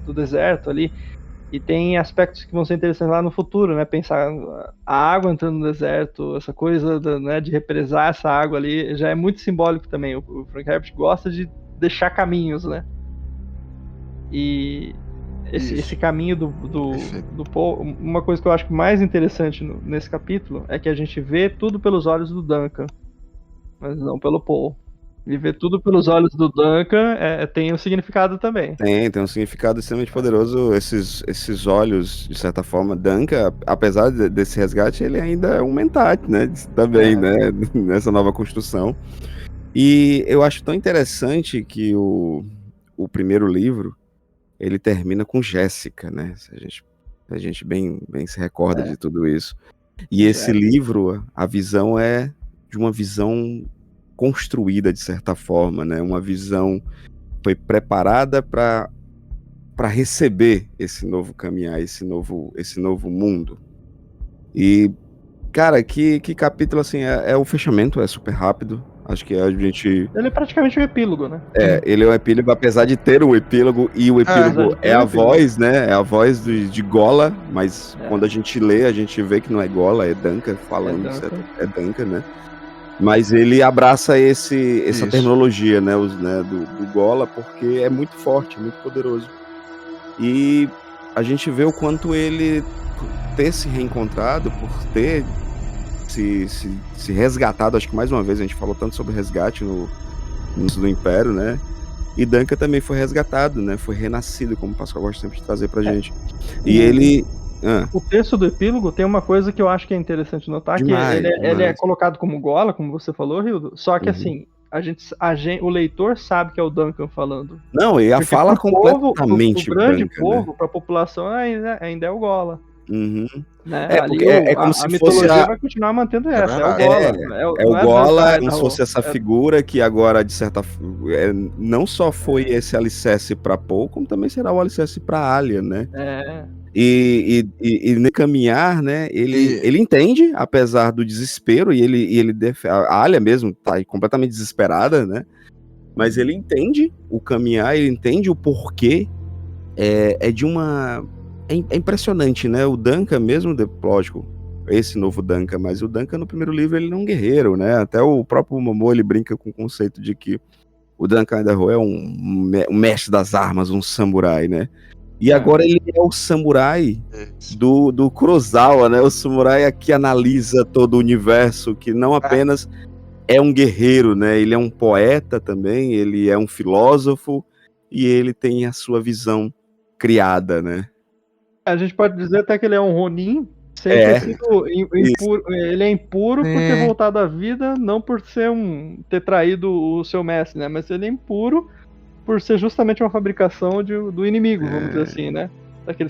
D: do deserto ali. E tem aspectos que vão ser interessantes lá no futuro, né? Pensar a água entrando no deserto, essa coisa né, de represar essa água ali, já é muito simbólico também. O Frank Herbert gosta de deixar caminhos, né? E esse caminho do Paul, uma coisa que eu acho mais interessante nesse capítulo é que a gente vê tudo pelos olhos do Duncan, mas não pelo Paul. E ver tudo pelos olhos do Duncan tem um significado também.
C: Tem um significado extremamente poderoso. Esses olhos, de certa forma, Duncan, apesar desse resgate, ele ainda é um mentat, né? Também, né? Nessa nova construção. E eu acho tão interessante que o primeiro livro, ele termina com Jéssica, né? A gente bem se recorda de tudo isso. E esse livro, a visão é de uma visão construída de certa forma, né? Uma visão foi preparada para receber esse novo caminhar, esse novo mundo. E cara, que capítulo assim, o fechamento é super rápido. Acho que a gente...
D: Ele é praticamente um epílogo, né?
C: Ele é um epílogo, apesar de ter um epílogo, e o epílogo é a voz, né? É a voz de Gola, mas quando a gente lê, a gente vê que não é Gola, é Duncan falando, é Duncan, né? Mas ele abraça essa terminologia, né, do Gola, porque é muito forte, muito poderoso. E a gente vê o quanto ele, por ter se reencontrado, por ter se resgatado, acho que mais uma vez a gente falou tanto sobre resgate no início do Império, né? E Duncan também foi resgatado, né? Foi renascido, como o Pascoal gosta sempre de trazer pra gente. E ele...
D: O texto do epílogo tem uma coisa que eu acho que é interessante notar,
C: Demais,
D: que ele é colocado como Gola, como você falou, Hildo, só que assim, o leitor sabe que é o Duncan falando.
C: Não, e a
D: Porque
C: fala
D: pro
C: completamente
D: o grande
C: branca,
D: povo,
C: né?
D: pra população, ainda é o Gola.
C: Uhum.
D: Né?
C: É,
D: Ali
C: porque é como se
D: a
C: fosse
D: mitologia vai continuar mantendo essa, é o
B: verdade.
D: Gola.
C: É o Gola,
D: Zantai,
C: como se fosse essa figura que agora, de certa forma, não só foi esse alicerce pra Poe, como também será o alicerce pra Alia, né? E no caminhar, né, ele entende, apesar do desespero, a Alia mesmo tá completamente desesperada, né? Mas ele entende o caminhar, ele entende o porquê. É impressionante, né? O Duncan mesmo, lógico, esse novo Duncan, mas o Duncan no primeiro livro ele não é um guerreiro, né? Até o próprio Momo ele brinca com o conceito de que o Duncan Idaho é um mestre das armas, um samurai, né? E agora ele é o samurai do Kurosawa, né? O samurai que analisa todo o universo, que não apenas é um guerreiro, né? Ele é um poeta também, ele é um filósofo e ele tem a sua visão criada, né?
D: A gente pode dizer até que ele é um Ronin, sem ter sido impuro. Ele é impuro por ter voltado à vida, não por ter traído o seu mestre, né? Mas ele é impuro por ser justamente uma fabricação do inimigo, vamos dizer assim, né?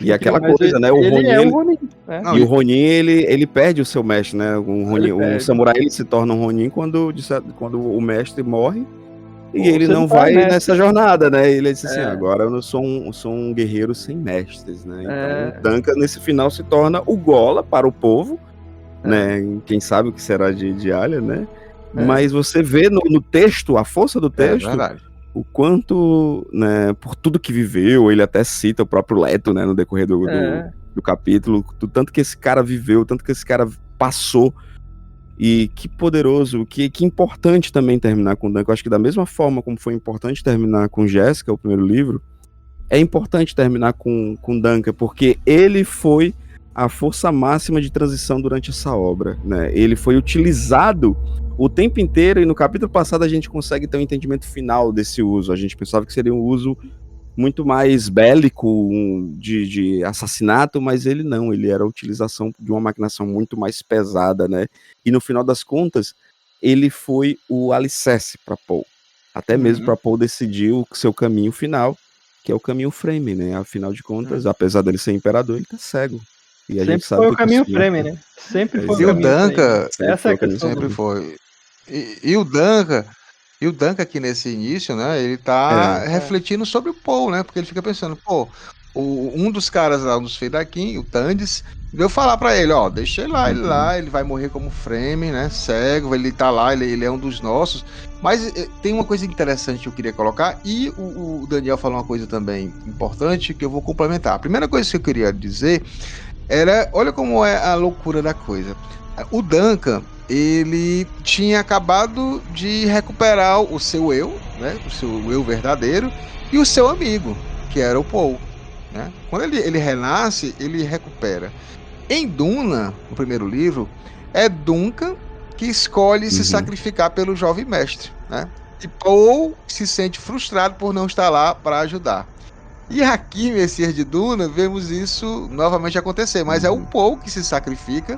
C: E aquela coisa, né? O Ronin,
D: é um Ronin. Né?
C: E o Ronin, ele perde o seu mestre, né? Um samurai ele se torna um Ronin quando o mestre morre. E ele não vai nessa jornada, né? Ele disse assim, agora eu sou um guerreiro sem mestres, né? Então, Duncan, nesse final, se torna o Gola para o povo, né? Quem sabe o que será de Alia, né? Mas você vê no texto, a força do texto, o quanto, né, por tudo que viveu, ele até cita o próprio Leto, né, no decorrer do capítulo, do tanto que esse cara viveu, tanto que esse cara passou. E que poderoso, que importante também terminar com o Duncan. Eu acho que da mesma forma como foi importante terminar com Jéssica, o primeiro livro, é importante terminar com Duncan, porque ele foi a força máxima de transição durante essa obra, né? Ele foi utilizado o tempo inteiro, e no capítulo passado a gente consegue ter um entendimento final desse uso. A gente pensava que seria um uso muito mais bélico, de assassinato, mas ele não, ele era a utilização de uma maquinação muito mais pesada, né? E no final das contas, ele foi o alicerce para Poe. Até mesmo para Poe decidir o seu caminho final, que é o caminho Frame, né? Afinal de contas, apesar dele ser imperador, ele tá cego. E a gente sabe
D: foi o caminho Frame, né? Sempre foi o caminho
B: Duncan,
D: essa é a questão.
B: Sempre foi. E o Duncan aqui nesse início, né, ele tá refletindo sobre o Poe, né, porque ele fica pensando, pô, um dos caras lá, um dos Fedakin, o Tandis, veio falar pra ele, ó, deixa ele lá, ele vai morrer como Frame, né, cego, ele tá lá, ele é um dos nossos, mas tem uma coisa interessante que eu queria colocar, e o Daniel falou uma coisa também importante, que eu vou complementar. A primeira coisa que eu queria dizer era, olha como é a loucura da coisa. O Duncan, ele tinha acabado de recuperar o seu eu, né, o seu eu verdadeiro, e o seu amigo, que era o Poe, né? Quando ele renasce, ele recupera. Em Duna, no primeiro livro, é Duncan que escolhe se sacrificar pelo jovem mestre, né? E Poe se sente frustrado por não estar lá para ajudar. E aqui, Messias de Duna, vemos isso novamente acontecer, mas é o Poe que se sacrifica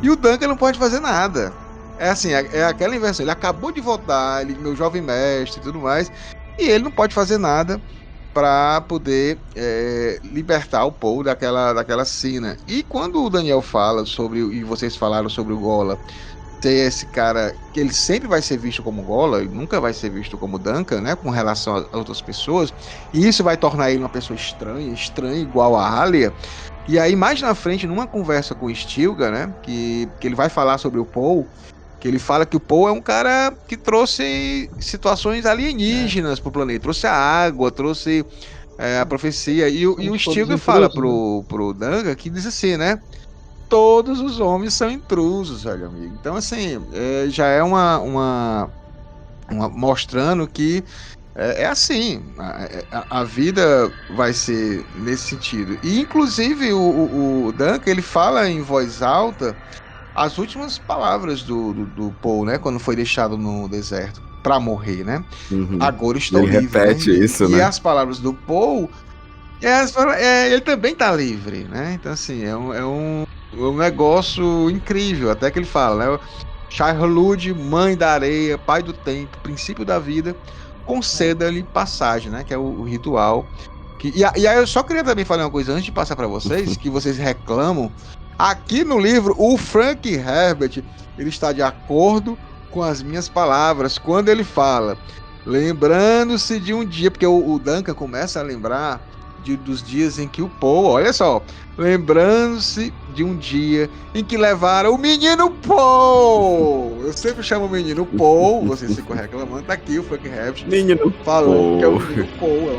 B: e o Duncan não pode fazer nada. É assim, é aquela inversão, ele acabou de voltar, meu jovem mestre e tudo mais, e ele não pode fazer nada para poder libertar o Poe daquela cena. E quando o Daniel fala sobre, e vocês falaram sobre o Gola, ter esse cara que ele sempre vai ser visto como Gola, ele nunca vai ser visto como Duncan, né, com relação a outras pessoas, e isso vai tornar ele uma pessoa estranha igual a Alia. E aí mais na frente, numa conversa com o Stilgar, né, que ele vai falar sobre o Poe, que ele fala que o Poe é um cara que trouxe situações alienígenas pro planeta, trouxe a água, trouxe a profecia, e o Stilgar fala pro Duncan, que diz assim, né, todos os homens são intrusos, velho amigo. Então, assim, já é uma mostrando que É assim, a vida vai ser nesse sentido. E, inclusive, o Duncan, ele fala em voz alta as últimas palavras do Paul, né? Quando foi deixado no deserto para morrer, né?
C: Uhum.
B: Agora estou
C: Ele
B: livre,
C: repete
B: né?
C: isso,
B: e
C: né?
B: as palavras do Paul, ele também tá livre, né? Então, assim, é um negócio incrível. Até que ele fala, né? Shai-Hulud, mãe da areia, pai do tempo, princípio da vida, conceda-lhe passagem, né? Que é o ritual. E aí eu só queria também falar uma coisa antes de passar para vocês, que vocês reclamam. Aqui no livro, o Frank Herbert, ele está de acordo com as minhas palavras quando ele fala, lembrando-se de um dia, porque o Duncan começa a lembrar dos dias em que o Paul, olha só, lembrando-se de um dia em que levaram o menino Paul. Eu sempre chamo o menino Paul, vocês ficam reclamando, tá aqui o Frank Herbert
C: Menino
B: falando que é o menino Paul,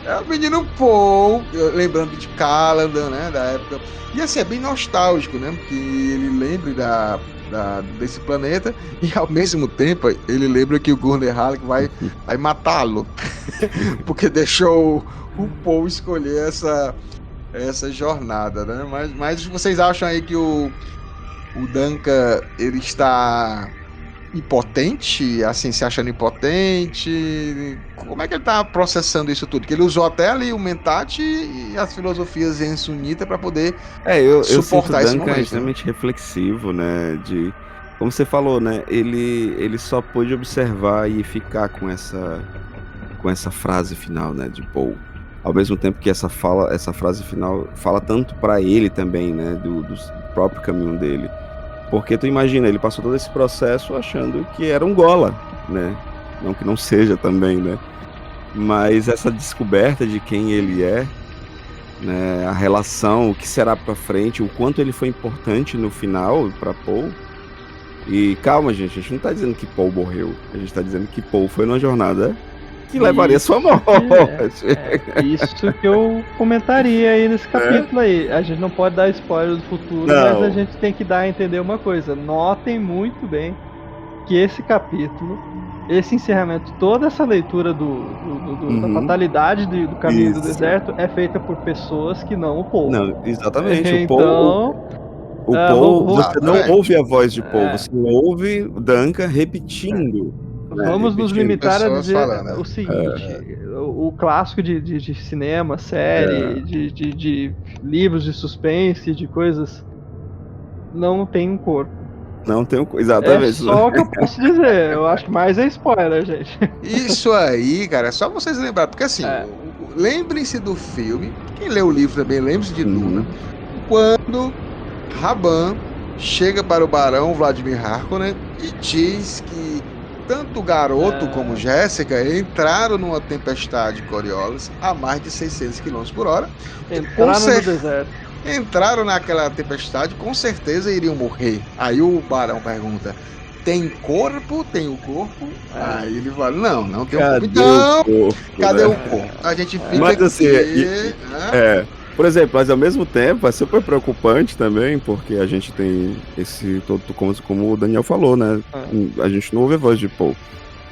B: é o menino Paul, lembrando de Caladan, né, da época. E assim, é bem nostálgico, né, que ele lembre desse planeta e ao mesmo tempo ele lembra que o Gurney Halleck vai matá-lo, porque deixou o Paul escolher essa jornada, né, mas vocês acham aí que o Duncan, ele está impotente, assim, se achando impotente? Como é que ele tá processando isso tudo? Que ele usou até ali o Mentat e as filosofias em Sunita para poder
C: eu
B: suportar
C: sinto
B: esse
C: o Duncan
B: momento,
C: extremamente reflexivo, né? Como você falou, né? Ele só pôde observar e ficar com essa frase final, né? De Paul. Ao mesmo tempo que essa frase final fala tanto para ele também, né? Do próprio caminho dele. Porque tu imagina, ele passou todo esse processo achando que era um Gola, né? Não que não seja também, né? Mas essa descoberta de quem ele é, né? A relação, o que será pra frente, o quanto ele foi importante no final pra Paul. E calma, gente, a gente não tá dizendo que Paul morreu. A gente tá dizendo que Paul foi numa jornada que levaria sua morte.
D: Isso que eu comentaria aí nesse capítulo aí. A gente não pode dar spoiler do futuro,
C: Não.
D: mas a gente tem que dar a entender uma coisa. Notem muito bem que esse capítulo, esse encerramento, toda essa leitura da fatalidade do caminho do deserto é feita por pessoas que não o Paul.
C: Não, exatamente.
D: Então,
C: o Paul, você não
B: exatamente.
C: ouve a voz de Paul, você ouve o Duncan repetindo.
D: Vamos nos limitar a dizer
B: falando,
D: o seguinte: o clássico de cinema, série, de livros de suspense, de coisas, não tem um corpo.
C: Não tem exatamente.
D: É só o que eu posso dizer. Eu acho que mais é spoiler, gente.
B: Isso aí, cara, é só vocês lembrarem, porque assim, lembrem-se do filme, quem lê o livro também, lembre-se de Duna, quando Raban chega para o barão Vladimir Harkonnen e diz que tanto o garoto como Jéssica entraram numa tempestade Coriolis a mais de 600 km por hora.
D: Entraram no deserto.
B: Entraram naquela tempestade, com certeza iriam morrer. Aí o barão pergunta: tem corpo? Tem o corpo? Aí ele fala: não tem o corpo. Então, cadê o corpo? A gente fica
C: Mas assim,
B: aqui,
C: por exemplo, mas ao mesmo tempo é super preocupante também, porque a gente tem esse todo, como o Daniel falou, né? A gente não ouve a voz de Paul,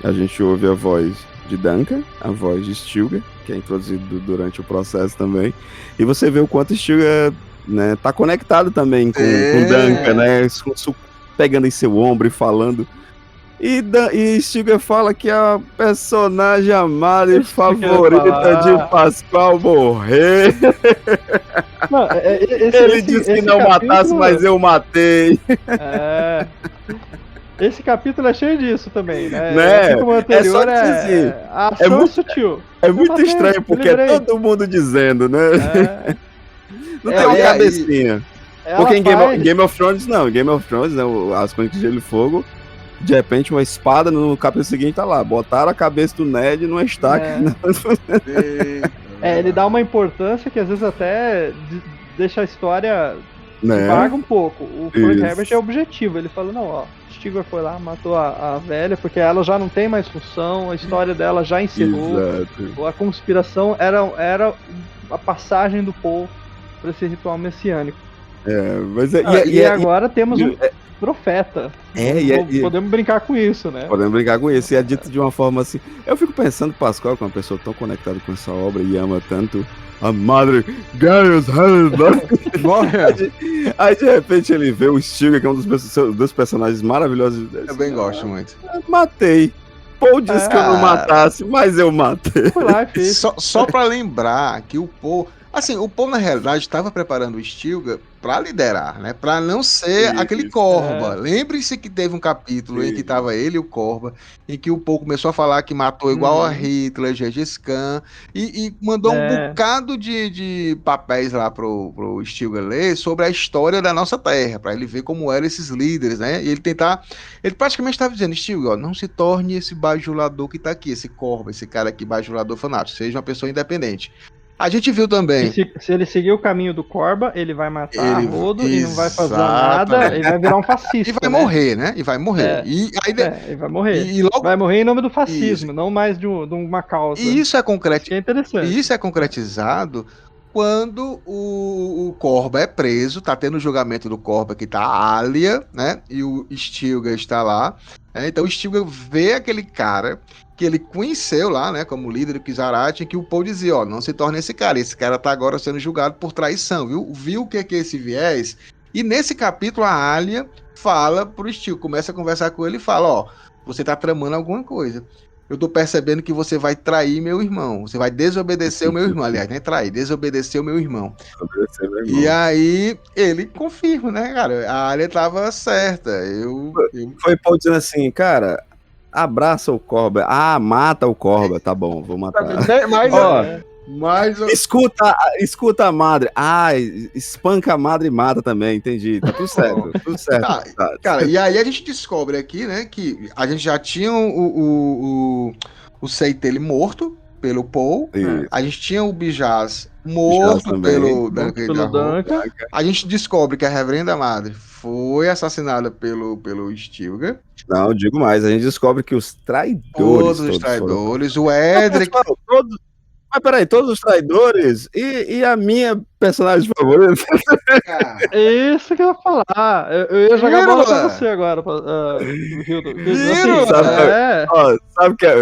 C: a gente ouve a voz de Duncan, a voz de Stilgar, que é introduzido durante o processo também, e você vê o quanto Stilgar, né, tá conectado também com Duncan, né? Pegando em seu ombro e falando. E Stilgar fala que a personagem amada e favorita de Pascoal morreu.
D: Não,
C: ele disse que não matasse, mas eu matei.
D: Esse capítulo é cheio disso também, né?
C: Assim
D: como o anterior,
C: a
D: ação muito sutil.
C: É muito estranho, porque é todo mundo dizendo, né? Não tem uma cabecinha. Porque em Game of Thrones, não. Em Game of Thrones, né, as Crônicas de Gelo e Fogo, de repente uma espada, no capítulo seguinte tá lá. Botaram a cabeça do Ned numa estaca.
D: Ele dá uma importância que às vezes até deixa a história vaga um pouco. O Frank Herbert é objetivo. Ele fala, não, ó, Stilgar foi lá, matou a velha, porque ela já não tem mais função, a história dela já encerrou. Exato. A conspiração era a passagem do Paul para esse ritual messiânico.
C: Mas
D: agora temos profeta.
C: E
D: Podemos brincar com isso, né?
C: podemos brincar com isso. E é dito de uma forma assim. Eu fico pensando, Pascoal, que é uma pessoa tão conectada com essa obra e ama tanto a madre Gaius Aí de repente ele vê o Stilgar, que é um dos personagens maravilhosos.
B: Eu também gosto muito.
C: Matei. Paul disse que eu não matasse, mas eu matei.
D: Foi lá e fez.
B: Só pra lembrar que o Paul... Assim, o Paul, na realidade, estava preparando o Stilgar pra liderar, né? Pra não ser
C: Isso,
B: aquele Corva. Lembre-se que teve um capítulo em que tava ele e o Corva, em que o Paul começou a falar que matou igual a Hitler, Gengis Khan, e mandou um bocado de papéis lá pro Stilgar ler sobre a história da nossa Terra, pra ele ver como eram esses líderes, né? E ele praticamente estava dizendo, Stilgar, ó, não se torne esse bajulador que tá aqui, esse Corva, esse cara aqui, bajulador fanático, seja uma pessoa independente. A gente viu também.
D: Se ele seguir o caminho do Corba, ele vai matar Rodo e não vai fazer nada, ele vai virar um fascista.
B: E vai morrer, né? E vai morrer.
D: Ele vai morrer. E logo... Vai morrer em nome do fascismo, não mais de uma causa.
B: E isso é concretizado.
D: É interessante.
B: E isso é concretizado quando o Corba é preso, tá tendo o julgamento do Corba, que tá a Alia, né? E o Stilgar está lá. Então o Stilgar vê aquele cara que ele conheceu lá, né, como líder do Kizarachi, que o Paul dizia, ó, não se torne esse cara tá agora sendo julgado por traição, viu o que é esse viés? E nesse capítulo a Alia fala pro Stilgar, começa a conversar com ele e fala, ó, você tá tramando alguma coisa. Eu tô percebendo que você vai trair meu irmão, você vai desobedecer o meu irmão, aliás, nem trair, desobedecer o meu irmão. E aí ele confirma, né, cara, a Alia tava certa.
C: Foi Paul dizendo assim, cara, abraça o Corba. Mata o Corba. Tá bom, vou matar.
B: Mas
C: escuta a madre. Espanca a madre e mata também, entendi. Tá tudo certo. Tudo certo.
B: Tá. Cara, e aí a gente descobre aqui, né, que a gente já tinha o Seitele morto pelo Paul.
C: Isso.
B: A gente tinha o Bijaz morto pelo
D: Duncan.
B: A gente descobre que a Reverenda Madre foi assassinada pelo Stilgar.
C: Não, digo mais, a gente descobre que os traidores.
B: Todos os traidores, o Edric.
C: Mas peraí, todos os traidores e a minha personagem favorita?
D: Isso que eu ia falar. Eu ia jogar bola pra você agora, Hildo.
C: Sabe que a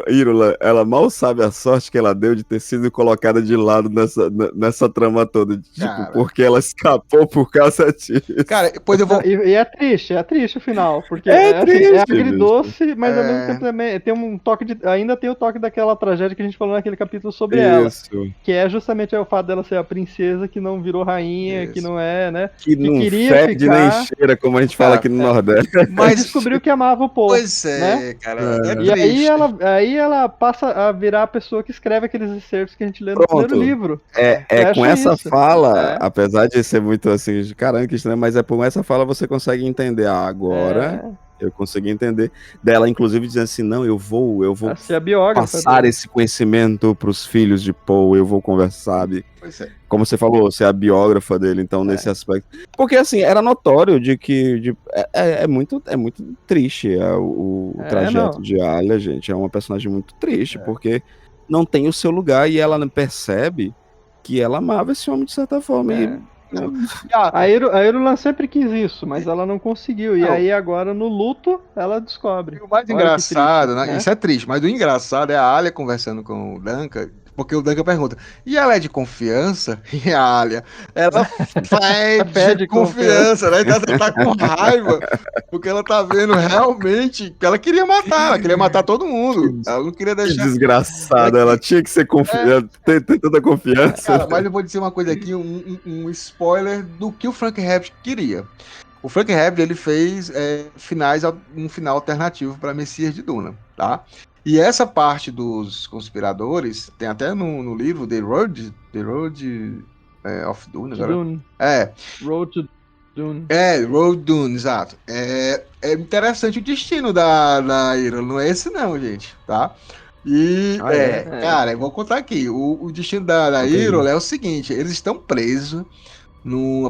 C: Írula, ela mal sabe a sorte que ela deu de ter sido colocada de lado nessa trama toda. Tipo, porque ela escapou por causa disso.
B: Cara, depois eu vou...
D: E é triste o final. Porque
C: triste,
D: é agridoce, mas ao mesmo tempo também tem um toque de... Ainda tem o toque daquela tragédia que a gente falou naquele capítulo sobre ela. Que é justamente o fato dela ser a princesa que não virou rainha, que não é, né?
C: Que não fede nem cheira, como a gente fala aqui no Nordeste.
D: Mas descobriu que amava o povo.
B: Pois é,
D: né?
B: cara.
D: E aí ela passa a virar a pessoa que escreve aqueles excertos que a gente lê no primeiro livro.
C: Com essa fala, apesar de ser muito assim, caramba, que estranho, mas com essa fala você consegue entender agora. Eu consegui entender dela, inclusive, dizendo assim, não, eu vou passar esse conhecimento para os filhos de Paul, eu vou conversar, sabe? Como você falou, você é a biógrafa dele, então, nesse aspecto. Porque, assim, era notório de que é muito triste o trajeto de Alia, gente. É uma personagem muito triste, porque não tem o seu lugar e ela percebe que ela amava esse homem de certa forma.
D: A Irulan sempre quis isso, mas ela não conseguiu. E aí agora no luto ela descobre.
B: E o mais engraçado, né? Isso é triste, mas o engraçado é a Alia conversando com o Duncan, porque o Duncan pergunta, e ela é de confiança? E a Alia, ela pede confiança, né? Então ela tá com raiva, porque ela tá vendo realmente que ela queria matar todo mundo. Ela não queria deixar...
C: Que desgraçada, ela tinha que ser ter tanta confiança.
B: Cara, mas eu vou dizer uma coisa aqui, um spoiler do que o Frank Herbert queria. O Frank Herbert, ele fez um final alternativo para Messias de Duna, tá? E essa parte dos conspiradores, tem até no livro The Road of Dune.
D: Road to Dune.
B: Road Dune, exato. É interessante o destino da Irulan, não é esse não, gente, tá? E, cara, eu vou contar aqui, o destino da Irulan é o seguinte, eles estão presos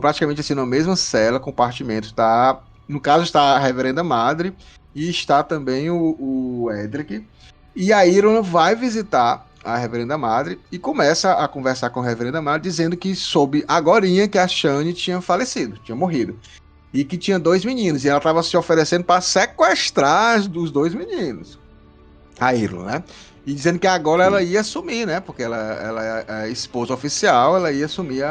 B: praticamente assim, na mesma cela, compartimento, tá? No caso está a Reverenda Madre e está também o Edric. E a Irulan vai visitar a Reverenda Madre e começa a conversar com a Reverenda Madre, dizendo que soube agorinha que a Shani tinha falecido, tinha morrido. e que tinha 2 meninos, e ela estava se oferecendo para sequestrar os 2 meninos. A Irulan, né? E dizendo que agora ela ia assumir, né? Porque ela é a esposa oficial, ela ia assumir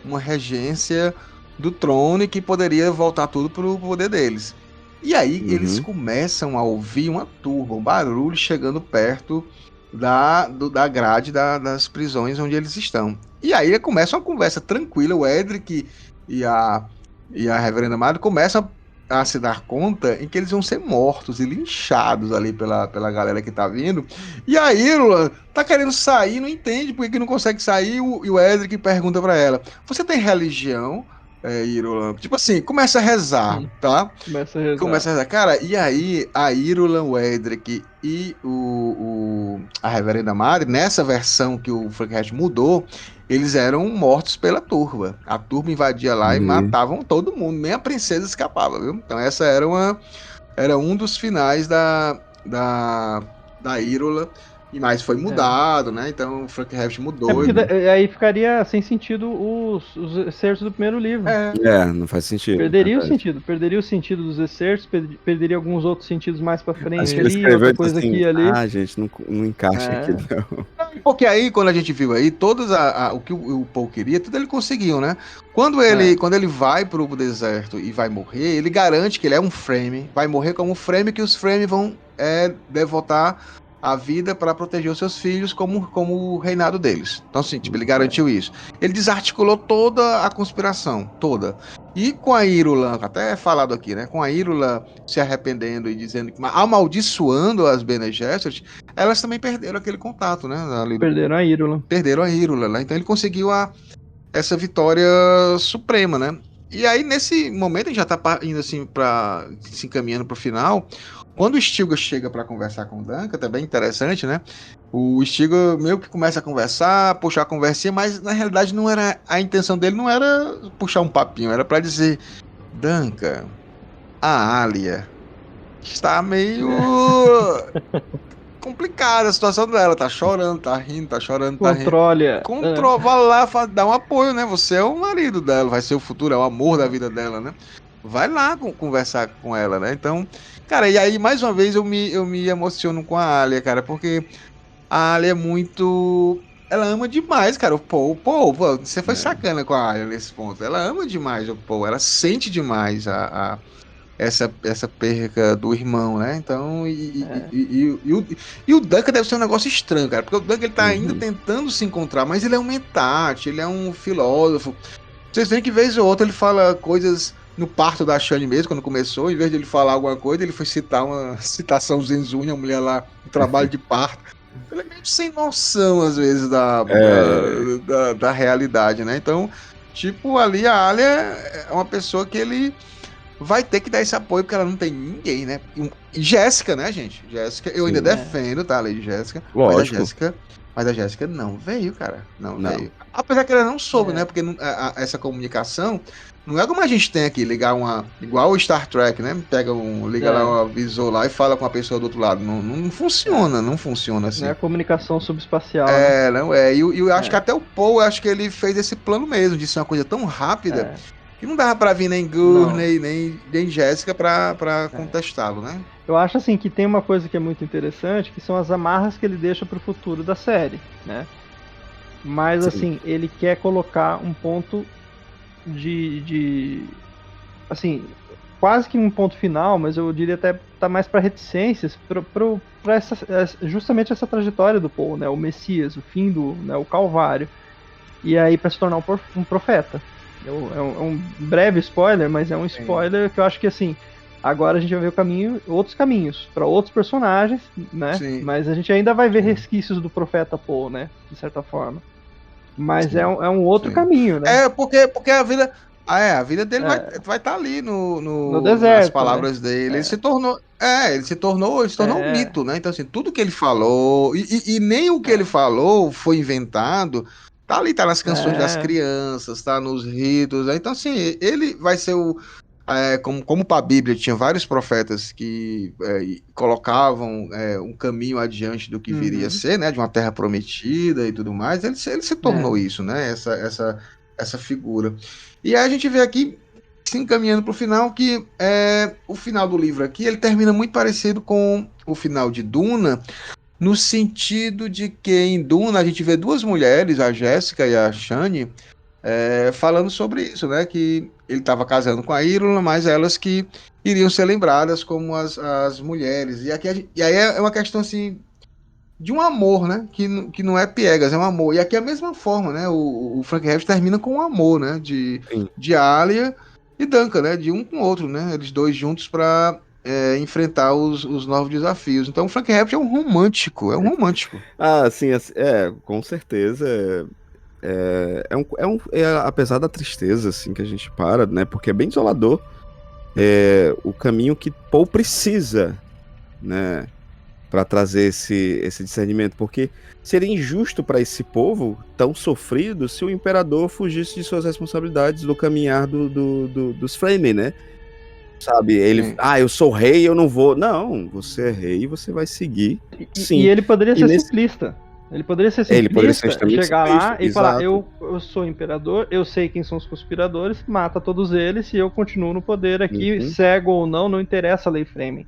B: uma regência do trono e que poderia voltar tudo pro poder deles. E aí eles começam a ouvir uma turba, um barulho chegando perto da grade das prisões onde eles estão. E aí começa uma conversa tranquila, o Edric e a Reverenda Madre começam a se dar conta em que eles vão ser mortos e linchados ali pela galera que tá vindo. E a Irulan tá querendo sair, não entende por que não consegue sair, e o Edric pergunta pra ela: você tem religião, Irulan? Tipo assim, começa a rezar, tá? Começa a rezar. Cara, e aí a Irulan, o Edric e a Reverenda Madre, nessa versão que o Frankenstein mudou, eles eram mortos pela turba. A turba invadia lá e matavam todo mundo, nem a princesa escapava, viu? Então essa era um dos finais da Irulan, mas foi mudado, né? Então o Frankenstein mudou.
D: Porque aí ficaria sem sentido os excertos do primeiro livro.
C: Não faz sentido.
D: Perderia o sentido dos excertos, perderia alguns outros sentidos mais pra frente ali,
C: outra coisa
D: assim, aqui ali.
C: Gente, não encaixa aqui, não.
B: Porque aí, quando a gente viu aí, todos o que o Paul queria, tudo ele conseguiu, né? Quando ele vai pro deserto e vai morrer, ele garante que ele é um Frame, vai morrer como um Frame, que os Frame vão devotar a vida para proteger os seus filhos como o reinado deles. Então, assim, tipo, ele garantiu isso. Ele desarticulou toda a conspiração, toda. E com a Irulan, até falado aqui, né? Com a Irulan se arrependendo e dizendo que amaldiçoando as Bene Gesserit, elas também perderam aquele contato, né?
D: Perderam a Irulan.
B: Né? Então ele conseguiu essa vitória suprema, né? E aí, nesse momento, a gente já tá indo assim se encaminhando pro final. Quando o Stilgar chega para conversar com o Duncan, tá bem interessante, né? O Stilgar meio que começa a conversar, puxar a conversinha, mas na realidade a intenção dele não era puxar um papinho, era para dizer: Duncan, a Alia está meio complicada a situação dela, tá chorando, tá rindo, tá chorando, tá rindo. Vai lá, dá um apoio, né? Você é o marido dela, vai ser o futuro, é o amor da vida dela, né? Vai lá conversar com ela, né? Então, cara, e aí mais uma vez eu me emociono com a Alia, cara, porque a Alia é muito... Ela ama demais, cara, o Paul, você foi sacana com a Alia nesse ponto. Ela ama demais o Paul, ela sente demais essa perca do irmão, né? Então, e o Duncan deve ser um negócio estranho, cara, porque o Duncan ele tá ainda tentando se encontrar, mas ele é um mentate, ele é um filósofo. Vocês veem que vez ou outra ele fala coisas no parto da Shani mesmo, quando começou, em vez de ele falar alguma coisa, ele foi citar uma citação Zenzunha, a mulher lá, no trabalho de parto. Ele é meio sem noção, às vezes, da realidade, né? Então, tipo, ali a Alia é uma pessoa que ele vai ter que dar esse apoio, porque ela não tem ninguém, né? E Jéssica, né, gente? Jéssica, eu ainda defendo, tá, a lei de Jéssica.
C: Lógico.
B: Mas a Jéssica não veio, cara. Não veio. Apesar que ela não soube, né? Porque essa comunicação não é como a gente tem aqui, ligar igual o Star Trek, né? Liga lá um visor lá e fala com a pessoa do outro lado. Não funciona, não funciona assim.
D: Não é comunicação subespacial.
B: Não é. E eu acho que até o Paul, acho que ele fez esse plano mesmo, de ser uma coisa tão rápida que não dava pra vir nem Gurney, nem Jéssica pra contestá-lo, né?
D: Eu acho assim que tem uma coisa que é muito interessante, que são as amarras que ele deixa pro futuro da série, né? Mas assim, ele quer colocar um ponto de assim, quase que um ponto final, mas eu diria até tá mais para reticências para justamente essa trajetória do Paul, né? O Messias, o fim o Calvário, e aí para se tornar um profeta. É um breve spoiler, mas é um spoiler que eu acho que assim, agora a gente vai ver outros caminhos para outros personagens, né? Sim. Mas a gente ainda vai ver resquícios do profeta Paul, né? De certa forma. Mas é um outro caminho, né?
B: Porque a vida dele vai estar ali no
D: deserto,
B: nas palavras dele. Ele se tornou um mito, né? Então, assim, tudo que ele falou, e nem o que ele falou foi inventado, tá ali, tá nas canções das crianças, tá nos ritos, né? Então, assim, ele vai ser como para a Bíblia tinha vários profetas que colocavam um caminho adiante do que viria a ser, né, de uma terra prometida e tudo mais, ele se tornou isso, né, essa figura. E aí a gente vê aqui se encaminhando para o final, que é o final do livro aqui, ele termina muito parecido com o final de Duna, no sentido de que em Duna a gente vê duas mulheres, a Jéssica e a Shani, falando sobre isso, né? Que ele estava casando com a Írula, mas elas que iriam ser lembradas como as mulheres. E aí é uma questão assim de um amor, né? Que não é piegas, é um amor. E aqui é a mesma forma, né? O Frank Herbert termina com um amor, né? De Alia e Duncan, né? De um com o outro, né? Eles dois juntos para enfrentar os novos desafios. Então o Frank Herbert é um romântico,
C: Ah, sim, com certeza. Apesar da tristeza, assim, que a gente para, né? Porque é bem desolador. O caminho que Paul precisa, né? Para trazer esse discernimento, porque seria injusto para esse povo tão sofrido se o imperador fugisse de suas responsabilidades do caminhar dos Fremen, né? Sabe, ele, eu sou rei, eu não vou. Não, você é rei e você vai seguir. Sim.
D: E ele poderia ser simplista. Ele poderia ser simplista, chegar lá e falar, eu sou imperador, eu sei quem são os conspiradores, mata todos eles e eu continuo no poder aqui, cego ou não interessa a lei Fremen.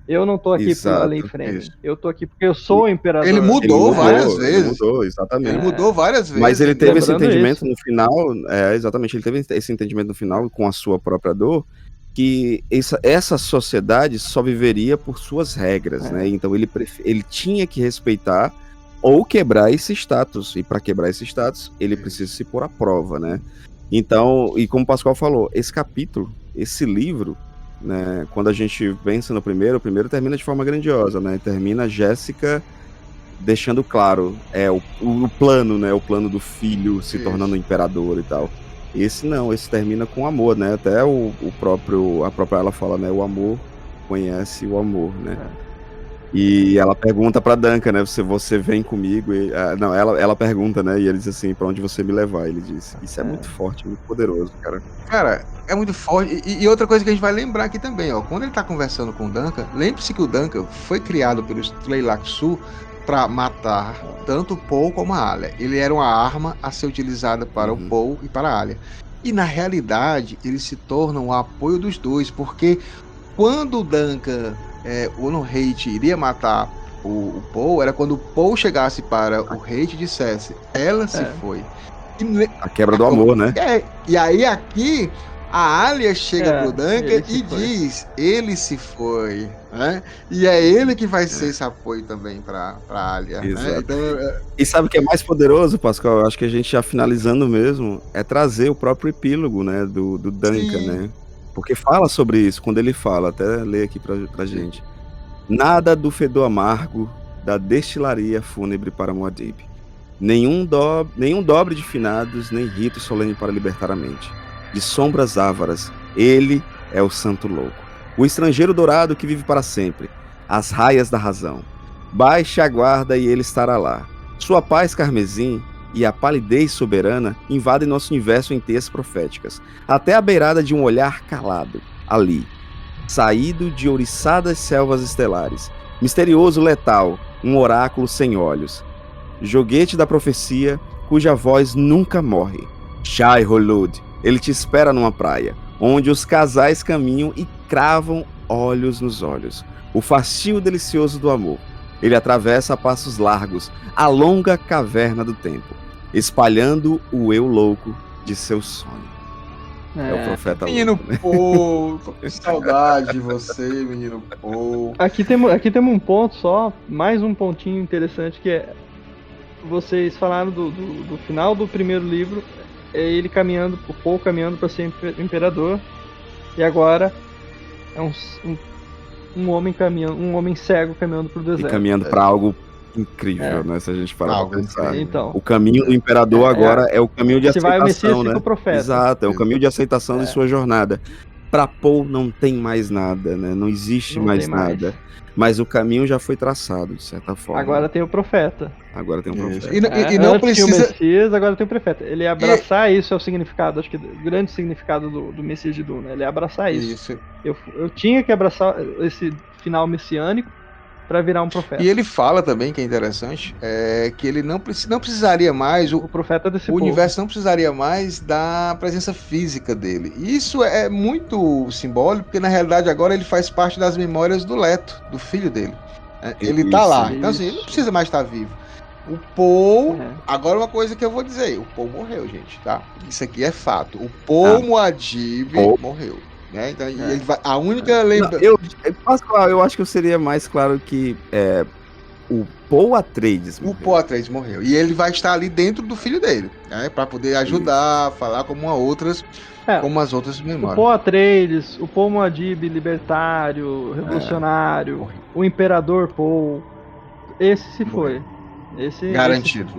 D: Eu não tô aqui pela lei Fremen. Eu tô aqui porque eu sou o imperador.
B: Ele mudou várias vezes.
C: Ele mudou, exatamente.
B: Ele mudou várias vezes.
C: Mas ele teve esse entendimento no final, exatamente, ele teve esse entendimento no final com a sua própria dor, que essa sociedade só viveria por suas regras, né? Então ele tinha que respeitar ou quebrar esse status. E para quebrar esse status, ele precisa se pôr à prova, né? Então, e como o Pascoal falou, esse capítulo, esse livro, né, quando a gente pensa no primeiro, o primeiro termina de forma grandiosa, né? Termina Jéssica deixando claro o plano, né? O plano do filho se tornando imperador e tal. Esse não, esse termina com amor, né? Até a própria ela fala, né? O amor conhece o amor, né? E ela pergunta pra Duncan, né? Você vem comigo? Não, ela pergunta, né? E ele diz assim, pra onde você me levar? Ele diz. Isso é muito forte, muito poderoso, cara.
B: Cara, é muito forte. E outra coisa que a gente vai lembrar aqui também, ó. Quando ele tá conversando com o Duncan, lembre-se que o Duncan foi criado pelos Tleilaxu pra matar tanto o Paul como a Alia. Ele era uma arma a ser utilizada para o Paul e para a Alia. E na realidade, eles se tornam o apoio dos dois, porque quando o Duncan, o Hate iria matar o Paul, era quando o Paul chegasse para o Hate e dissesse, ela se foi.
C: A quebra do amor, né?
B: E aí aqui a Alia chega pro Duncan e diz, ele se foi, né? E é ele que vai ser esse apoio também pra Alia. Né? Então,
C: E sabe o que é mais poderoso, Pascoal? Eu acho que a gente já finalizando mesmo, é trazer o próprio epílogo, né, do Duncan, né? Porque fala sobre isso, quando ele fala, até ler aqui pra gente. Nada do fedor amargo da destilaria fúnebre para Muad'Dib. Nenhum dobre de finados, nem rito solene para libertar a mente. De sombras ávaras, ele é o santo louco. O estrangeiro dourado que vive para sempre. As raias da razão. Baixe a guarda e ele estará lá. Sua paz carmesim e a palidez soberana invadem nosso universo em teias proféticas, até a beirada de um olhar calado, ali, saído de ouriçadas selvas estelares, misterioso letal, um oráculo sem olhos, joguete da profecia, cuja voz nunca morre. Shai Hulud, ele te espera numa praia, onde os casais caminham e cravam olhos nos olhos, o fastio delicioso do amor. Ele atravessa a passos largos a longa caverna do tempo, espalhando o eu louco de seu sonho. É o profeta
B: menino
C: louco, né?
B: Paul, tô com saudade de você, menino Paul.
D: Aqui temos um ponto só, mais um pontinho interessante, que é, vocês falaram do final do primeiro livro, ele caminhando, o Paul caminhando para ser imperador, e agora é um homem cego caminhando pro deserto.
C: E caminhando para algo incrível, né? Se a gente parar pra pensar.
D: Então,
C: o caminho do imperador agora é o caminho de aceitação,
D: vai o Messias,
C: né?
D: fica o profeta.
C: Exato, é o caminho de aceitação de sua jornada. Para Paul não tem mais nada, né? Não existe mais nada. Mas o caminho já foi traçado, de certa forma.
D: Agora tem o profeta.
C: Agora tem o profeta.
B: E não precisa...
D: Tinha o Messias, agora tem o profeta. Ele abraçar isso é o significado, acho que o grande significado do Messias de Duna. Ele abraçar isso. Eu tinha que abraçar esse final messiânico, para virar um profeta.
B: E ele fala também, que é interessante, que ele não precisaria mais,
D: O profeta desse
B: o
D: povo.
B: universo não precisaria mais da presença física dele. E isso é muito simbólico, porque na realidade agora ele faz parte das memórias do Leto, do filho dele. Ele tá lá, então assim, ele não precisa mais estar vivo. O Paul, agora uma coisa que eu vou dizer, o Paul morreu, gente, tá? Isso aqui é fato. O Paul Muad'Dib morreu. Né? Então, ele vai, a única lembrança...
C: Eu acho que eu seria mais claro que o Paul Atreides morreu.
B: O Paul Atreides morreu. E ele vai estar ali dentro do filho dele, né? Para poder ajudar, falar como as outras memórias.
D: O Paul Atreides, o Paul Muad'Dib, libertário, revolucionário, o Imperador Paul, esse se foi.
B: Garantido.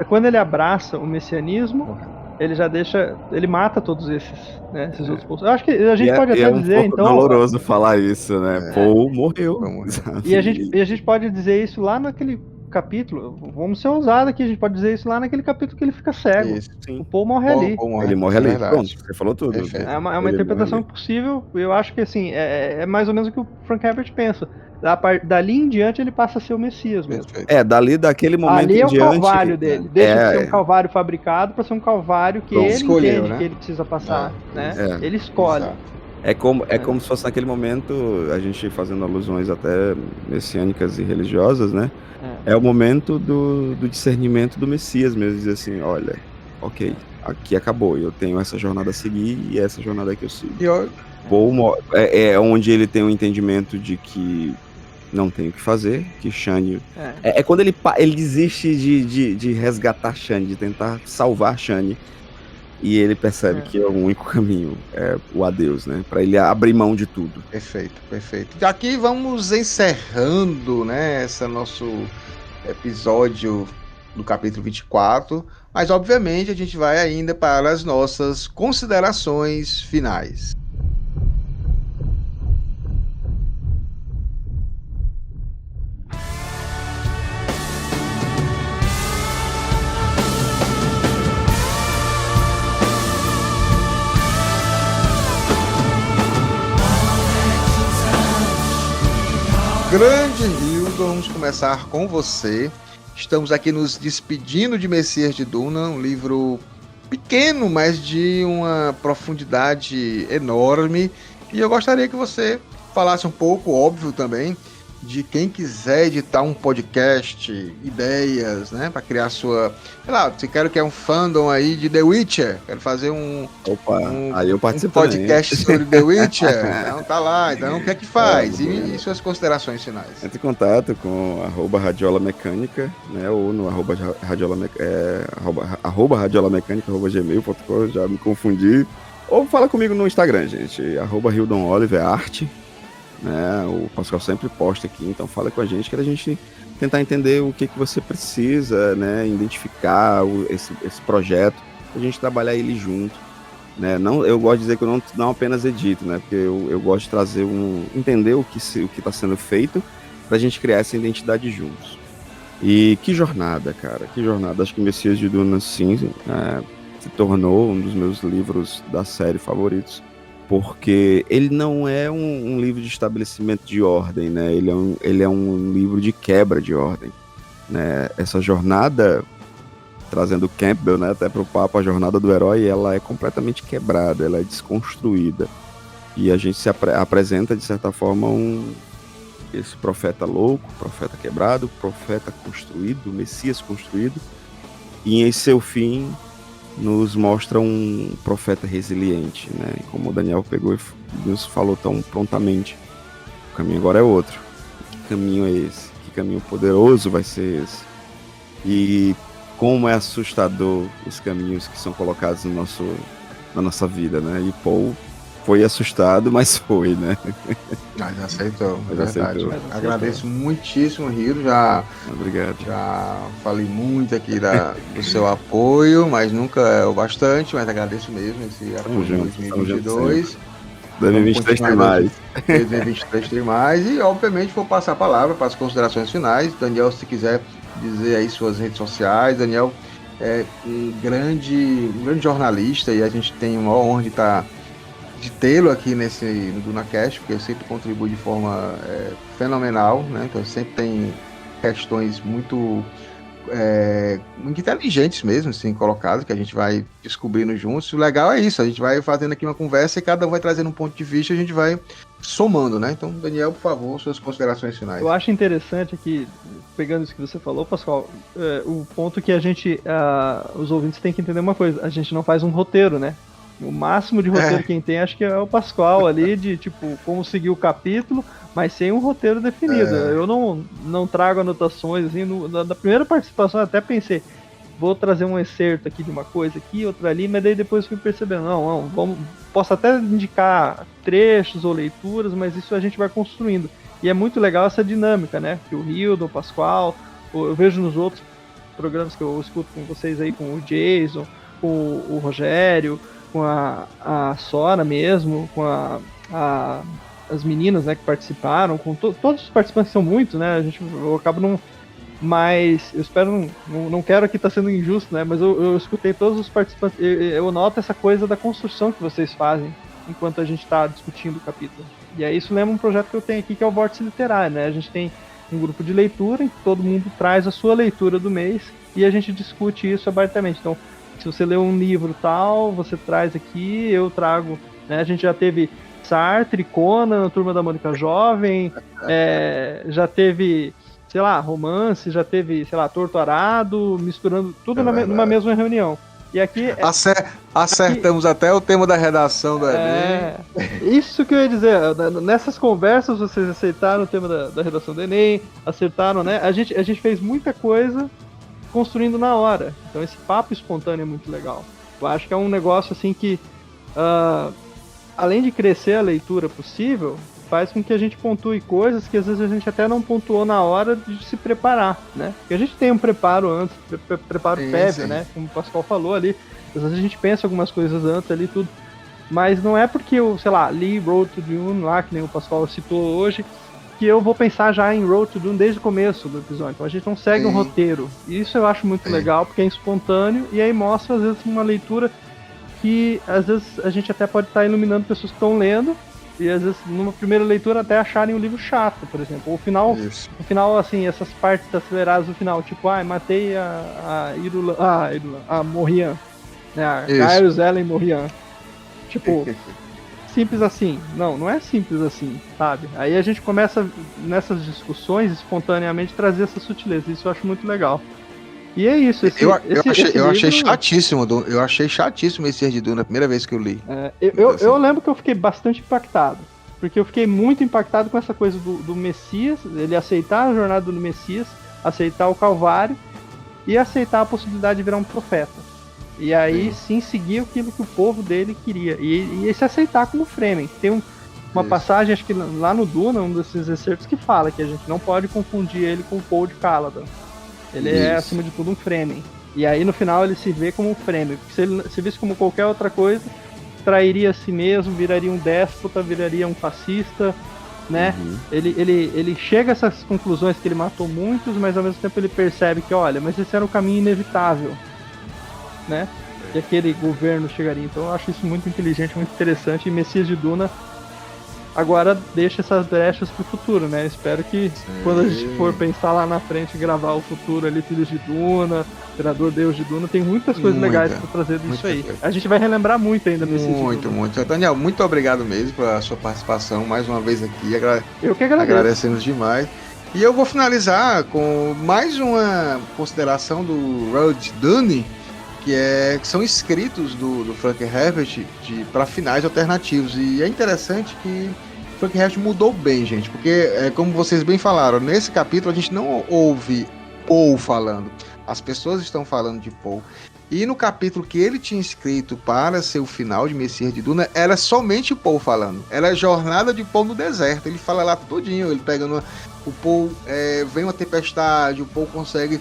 D: Quando ele abraça o messianismo, ele já deixa. Ele mata todos esses, né? Esses outros povos. Eu acho que a gente pode até dizer,
C: então. É doloroso falar isso, né? Paul morreu.
D: E a gente pode dizer isso lá naquele capítulo. Vamos ser ousados aqui, a gente pode dizer isso lá naquele capítulo que ele fica cego.
C: Isso,
D: o Paul morre ali.
C: Ele morre ali. Pronto, você falou tudo.
D: É uma interpretação possível. Eu acho que assim, é mais ou menos o que o Frank Herbert pensa. Dali em diante ele passa a ser o Messias mesmo.
C: Daquele momento
D: ali
C: em diante...
D: Ali é o calvário dele. Deixa de ser um calvário fabricado para ser um calvário que ele entende, né? Que ele precisa passar. Né? Ele escolhe.
C: Exato. É como se fosse naquele momento, a gente fazendo alusões até messiânicas e religiosas, né? É o momento do discernimento do Messias mesmo. Dizer assim, olha, ok, aqui acabou. Eu tenho essa jornada a seguir e essa jornada que eu sigo. É onde ele tem o entendimento de que não tem o que fazer, que Chani... É quando ele desiste de resgatar Chani, de tentar salvar Chani, e ele percebe que é o único caminho, é o adeus, né? Para ele abrir mão de tudo.
B: Perfeito. E aqui vamos encerrando, né, esse nosso episódio do capítulo 24, mas obviamente a gente vai ainda para as nossas considerações finais. Grande Hildon, vamos começar com você. Estamos aqui nos despedindo de Messias de Duna, um livro pequeno, mas de uma profundidade enorme. E eu gostaria que você falasse um pouco, óbvio também, de quem quiser editar um podcast, ideias, né, para criar sua... Sei lá, se quer que é um fandom aí de The Witcher, quero fazer
C: aí eu participo
B: podcast sobre The Witcher, então tá lá, então o que é que faz? E suas considerações finais?
C: Entre em contato com @radiolamecânica, né, ou no @radiolamecânica@gmail.com, já me confundi, ou fala comigo no Instagram, gente, @HildonOlive, é arte, né, o Pascal sempre posta aqui, então fala com a gente, que a gente tentar entender o que você precisa, né, identificar esse projeto, a gente trabalhar ele junto, né, não, eu gosto de dizer que eu não apenas edito, né, porque eu gosto de trazer entender o que está sendo feito, pra gente criar essa identidade juntos. E que jornada, cara, que jornada, acho que Messias de Duna, sim, se tornou um dos meus livros da série favoritos, porque ele não é um livro de estabelecimento de ordem, né? Ele é um livro de quebra de ordem, né? Essa jornada, trazendo Campbell, né, até para o papo, a jornada do herói, ela é completamente quebrada, ela é desconstruída. E a gente se apresenta, de certa forma, esse profeta louco, profeta quebrado, profeta construído, Messias construído, e em seu fim nos mostra um profeta resiliente, né? Como o Daniel pegou e nos falou tão prontamente, o caminho agora é outro. Que caminho é esse? Que caminho poderoso vai ser esse? E como é assustador os caminhos que são colocados na nossa vida, né? E Paul foi assustado, mas foi, né?
B: Mas aceitou, é verdade. Agradeço muitíssimo, Hiro.
C: Obrigado.
B: Já falei muito aqui do seu apoio, mas nunca é o bastante, mas agradeço mesmo esse apoio de 2022.
C: 2023 tem mais.
B: 2023 tem mais. E, obviamente, vou passar a palavra para as considerações finais. Daniel, se quiser dizer aí suas redes sociais. Daniel é um grande jornalista e a gente tem uma honra de estar de tê-lo aqui no DunaCast, porque sempre contribui de forma fenomenal, né? Então sempre tem questões muito inteligentes mesmo, assim, colocadas, que a gente vai descobrindo juntos. O legal é isso, a gente vai fazendo aqui uma conversa e cada um vai trazendo um ponto de vista e a gente vai somando, né? Então, Daniel, por favor, suas considerações finais.
D: Eu acho interessante aqui, pegando isso que você falou, Pascoal, o ponto que os ouvintes têm que entender uma coisa, a gente não faz um roteiro, né? O máximo de roteiro quem tem, acho que é o Pascoal ali, de tipo, como seguir o capítulo, mas sem um roteiro definido. Eu não trago anotações, assim, na primeira participação eu até pensei, vou trazer um excerto aqui de uma coisa aqui, outra ali, mas daí depois fui percebendo, posso até indicar trechos ou leituras, mas isso a gente vai construindo. E é muito legal essa dinâmica, né? Que o Hildon, o Pascoal, eu vejo nos outros programas que eu escuto com vocês aí, com o Jason, com o Rogério, com a Sora mesmo, com as meninas, né, que participaram, com todos os participantes, são muitos, né? Eu acabo não... Mas eu espero, não quero aqui estar sendo injusto, né? Mas eu escutei todos os participantes, eu noto essa coisa da construção que vocês fazem enquanto a gente está discutindo o capítulo. E aí isso lembra um projeto que eu tenho aqui, que é o Vórtice Literário, né? A gente tem um grupo de leitura em que todo mundo traz a sua leitura do mês e a gente discute isso abertamente. Então, se você lê um livro tal, você traz aqui, eu trago, né? A gente já teve Sartre, Conan, Turma da Mônica Jovem, já teve, sei lá, romance, já teve, sei lá, Torto Arado, misturando tudo numa mesma reunião. E aqui...
B: Acertamos até o tema da redação do Enem.
D: Isso que eu ia dizer, nessas conversas vocês aceitaram o tema da redação do Enem, acertaram, né? A gente fez muita coisa construindo na hora. Então esse papo espontâneo é muito legal. Eu acho que é um negócio assim que, além de crescer a leitura possível, faz com que a gente pontue coisas que às vezes a gente até não pontuou na hora de se preparar, né? Porque a gente tem um preparo antes, preparo prévio, né? Como o Pascoal falou ali, às vezes a gente pensa algumas coisas antes ali, tudo. Mas não é porque eu, sei lá, li Road to Dune lá, que nem o Pascoal citou hoje, que eu vou pensar já em Road to Dune desde o começo do episódio. Então a gente não segue um roteiro. E isso eu acho muito legal, porque é espontâneo e aí mostra, às vezes, uma leitura que, às vezes, a gente até pode estar iluminando pessoas que estão lendo e, às vezes, numa primeira leitura até acharem o livro chato, por exemplo. Ou o final, assim, essas partes aceleradas do final, tipo, matei a Morian, né, a Kairos Ellen Morian. Tipo... simples assim. Não é simples assim, sabe? Aí a gente começa, nessas discussões, espontaneamente, trazer essa sutileza. Isso eu acho muito legal. E é isso.
B: Eu achei chatíssimo. Eu achei chatíssimo esse Ser de Duna, a primeira vez que eu li.
D: Eu lembro que eu fiquei bastante impactado. Porque eu fiquei muito impactado com essa coisa do Messias, ele aceitar a jornada do Messias, aceitar o Calvário e aceitar a possibilidade de virar um profeta. E aí sim seguir aquilo que o povo dele queria. E se aceitar como Fremen. Tem uma passagem, acho que lá no Duna, um desses excertos, que fala que a gente não pode confundir ele com o Paul de Caladan. Ele é, acima de tudo, um Fremen. E aí no final ele se vê como um Fremen. Porque se ele se visse como qualquer outra coisa, trairia a si mesmo, viraria um déspota, viraria um fascista, né? Ele chega a essas conclusões que ele matou muitos, mas ao mesmo tempo ele percebe que, olha, mas esse era o caminho inevitável, né? E aquele governo chegaria. Então eu acho isso muito inteligente, muito interessante. E Messias de Duna agora deixa essas brechas pro futuro, né? Espero que quando a gente for pensar lá na frente, gravar o futuro ali, Filhos de Duna, Imperador Deus de Duna, tem muitas coisas legais pra trazer disso aí. A gente vai relembrar muito ainda Messias de Duna. Muito.
B: Daniel, muito obrigado mesmo pela sua participação mais uma vez aqui.
D: Eu que agradeço.
B: Agradecemos demais. E eu vou finalizar com mais uma consideração do Road Dune, que são escritos do Frank Herbert para finais alternativos. E é interessante que Frank Herbert mudou bem, gente, porque, como vocês bem falaram, nesse capítulo a gente não ouve Paul falando, as pessoas estão falando de Paul. E no capítulo que ele tinha escrito para ser o final de Messias de Duna, era somente Paul falando. Era a jornada de Paul no deserto. Ele fala lá todinho, ele pega o Paul, vem uma tempestade, o Paul consegue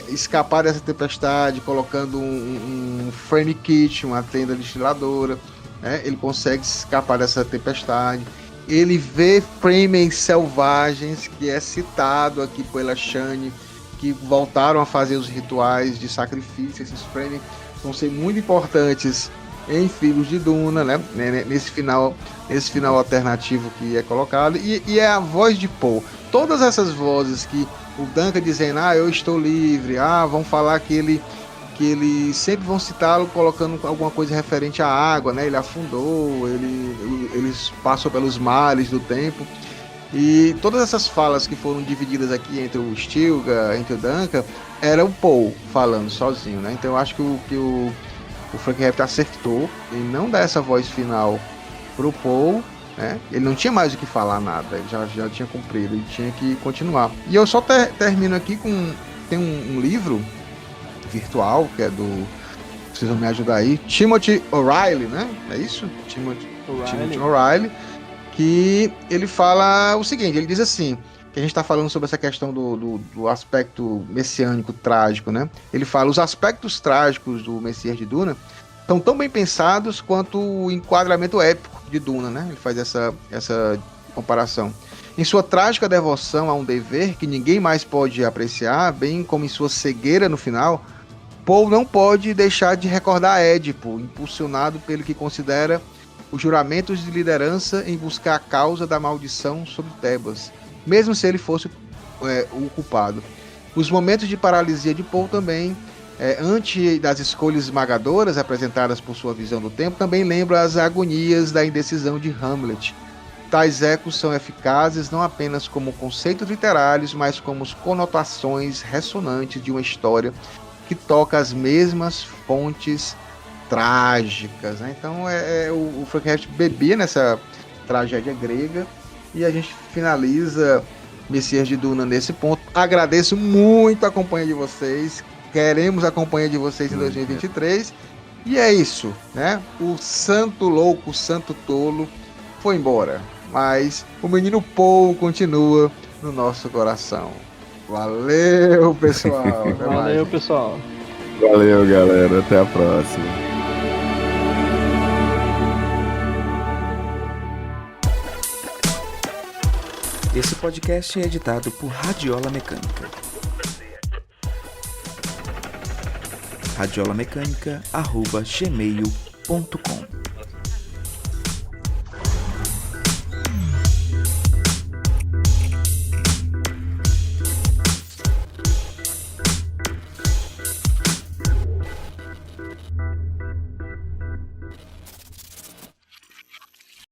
B: escapar dessa tempestade colocando um frame kit, uma tenda destiladora, né? Ele consegue escapar dessa tempestade. Ele vê Fremen selvagens, que é citado aqui pela Shani, que voltaram a fazer os rituais de sacrifício. Esses Fremen vão ser muito importantes em Filhos de Duna, né? Nesse final alternativo que é colocado, e é a voz de Poe. Todas essas vozes que o Duncan dizendo, eu estou livre, vão falar que ele sempre vão citá-lo colocando alguma coisa referente à água, né? Ele afundou, eles passam pelos mares do tempo. E todas essas falas que foram divididas aqui entre o Stilgar, entre o Duncan, era o Poe falando sozinho, né? Então eu acho que o Frank Herbert acertou em não dar essa voz final pro Poe, né? Ele não tinha mais o que falar nada, ele já tinha cumprido, ele tinha que continuar. E eu só termino aqui com... Tem um livro virtual, que é do... Vocês vão me ajudar aí. Timothy O'Reilly, né? É isso? Timothy O'Reilly. Que ele fala o seguinte, ele diz assim, que a gente está falando sobre essa questão do aspecto messiânico trágico, né? Ele fala, os aspectos trágicos do Messias de Duna estão tão bem pensados quanto o enquadramento épico de Duna, né? Ele faz essa comparação. Em sua trágica devoção a um dever que ninguém mais pode apreciar, bem como em sua cegueira no final, Poe não pode deixar de recordar Édipo, impulsionado pelo que considera os juramentos de liderança em buscar a causa da maldição sobre Tebas, mesmo se ele fosse o culpado. Os momentos de paralisia de Poe também, ante das escolhas esmagadoras apresentadas por sua visão do tempo, também lembram as agonias da indecisão de Hamlet. Tais ecos são eficazes não apenas como conceitos literários, mas como conotações ressonantes de uma história que toca as mesmas fontes trágicas, né? Então o Frank Herbert bebia nessa tragédia grega e a gente finaliza Messias de Duna nesse ponto. Agradeço muito a companhia de vocês, queremos a companhia de vocês em 2023 e é isso, né? O santo louco, o santo tolo foi embora, mas o menino Poe continua no nosso coração. Valeu, pessoal.
D: Valeu, pessoal.
C: Valeu, galera. Até a próxima.
A: Esse podcast é editado por Radiola Mecânica. radiolamecânica@gmail.com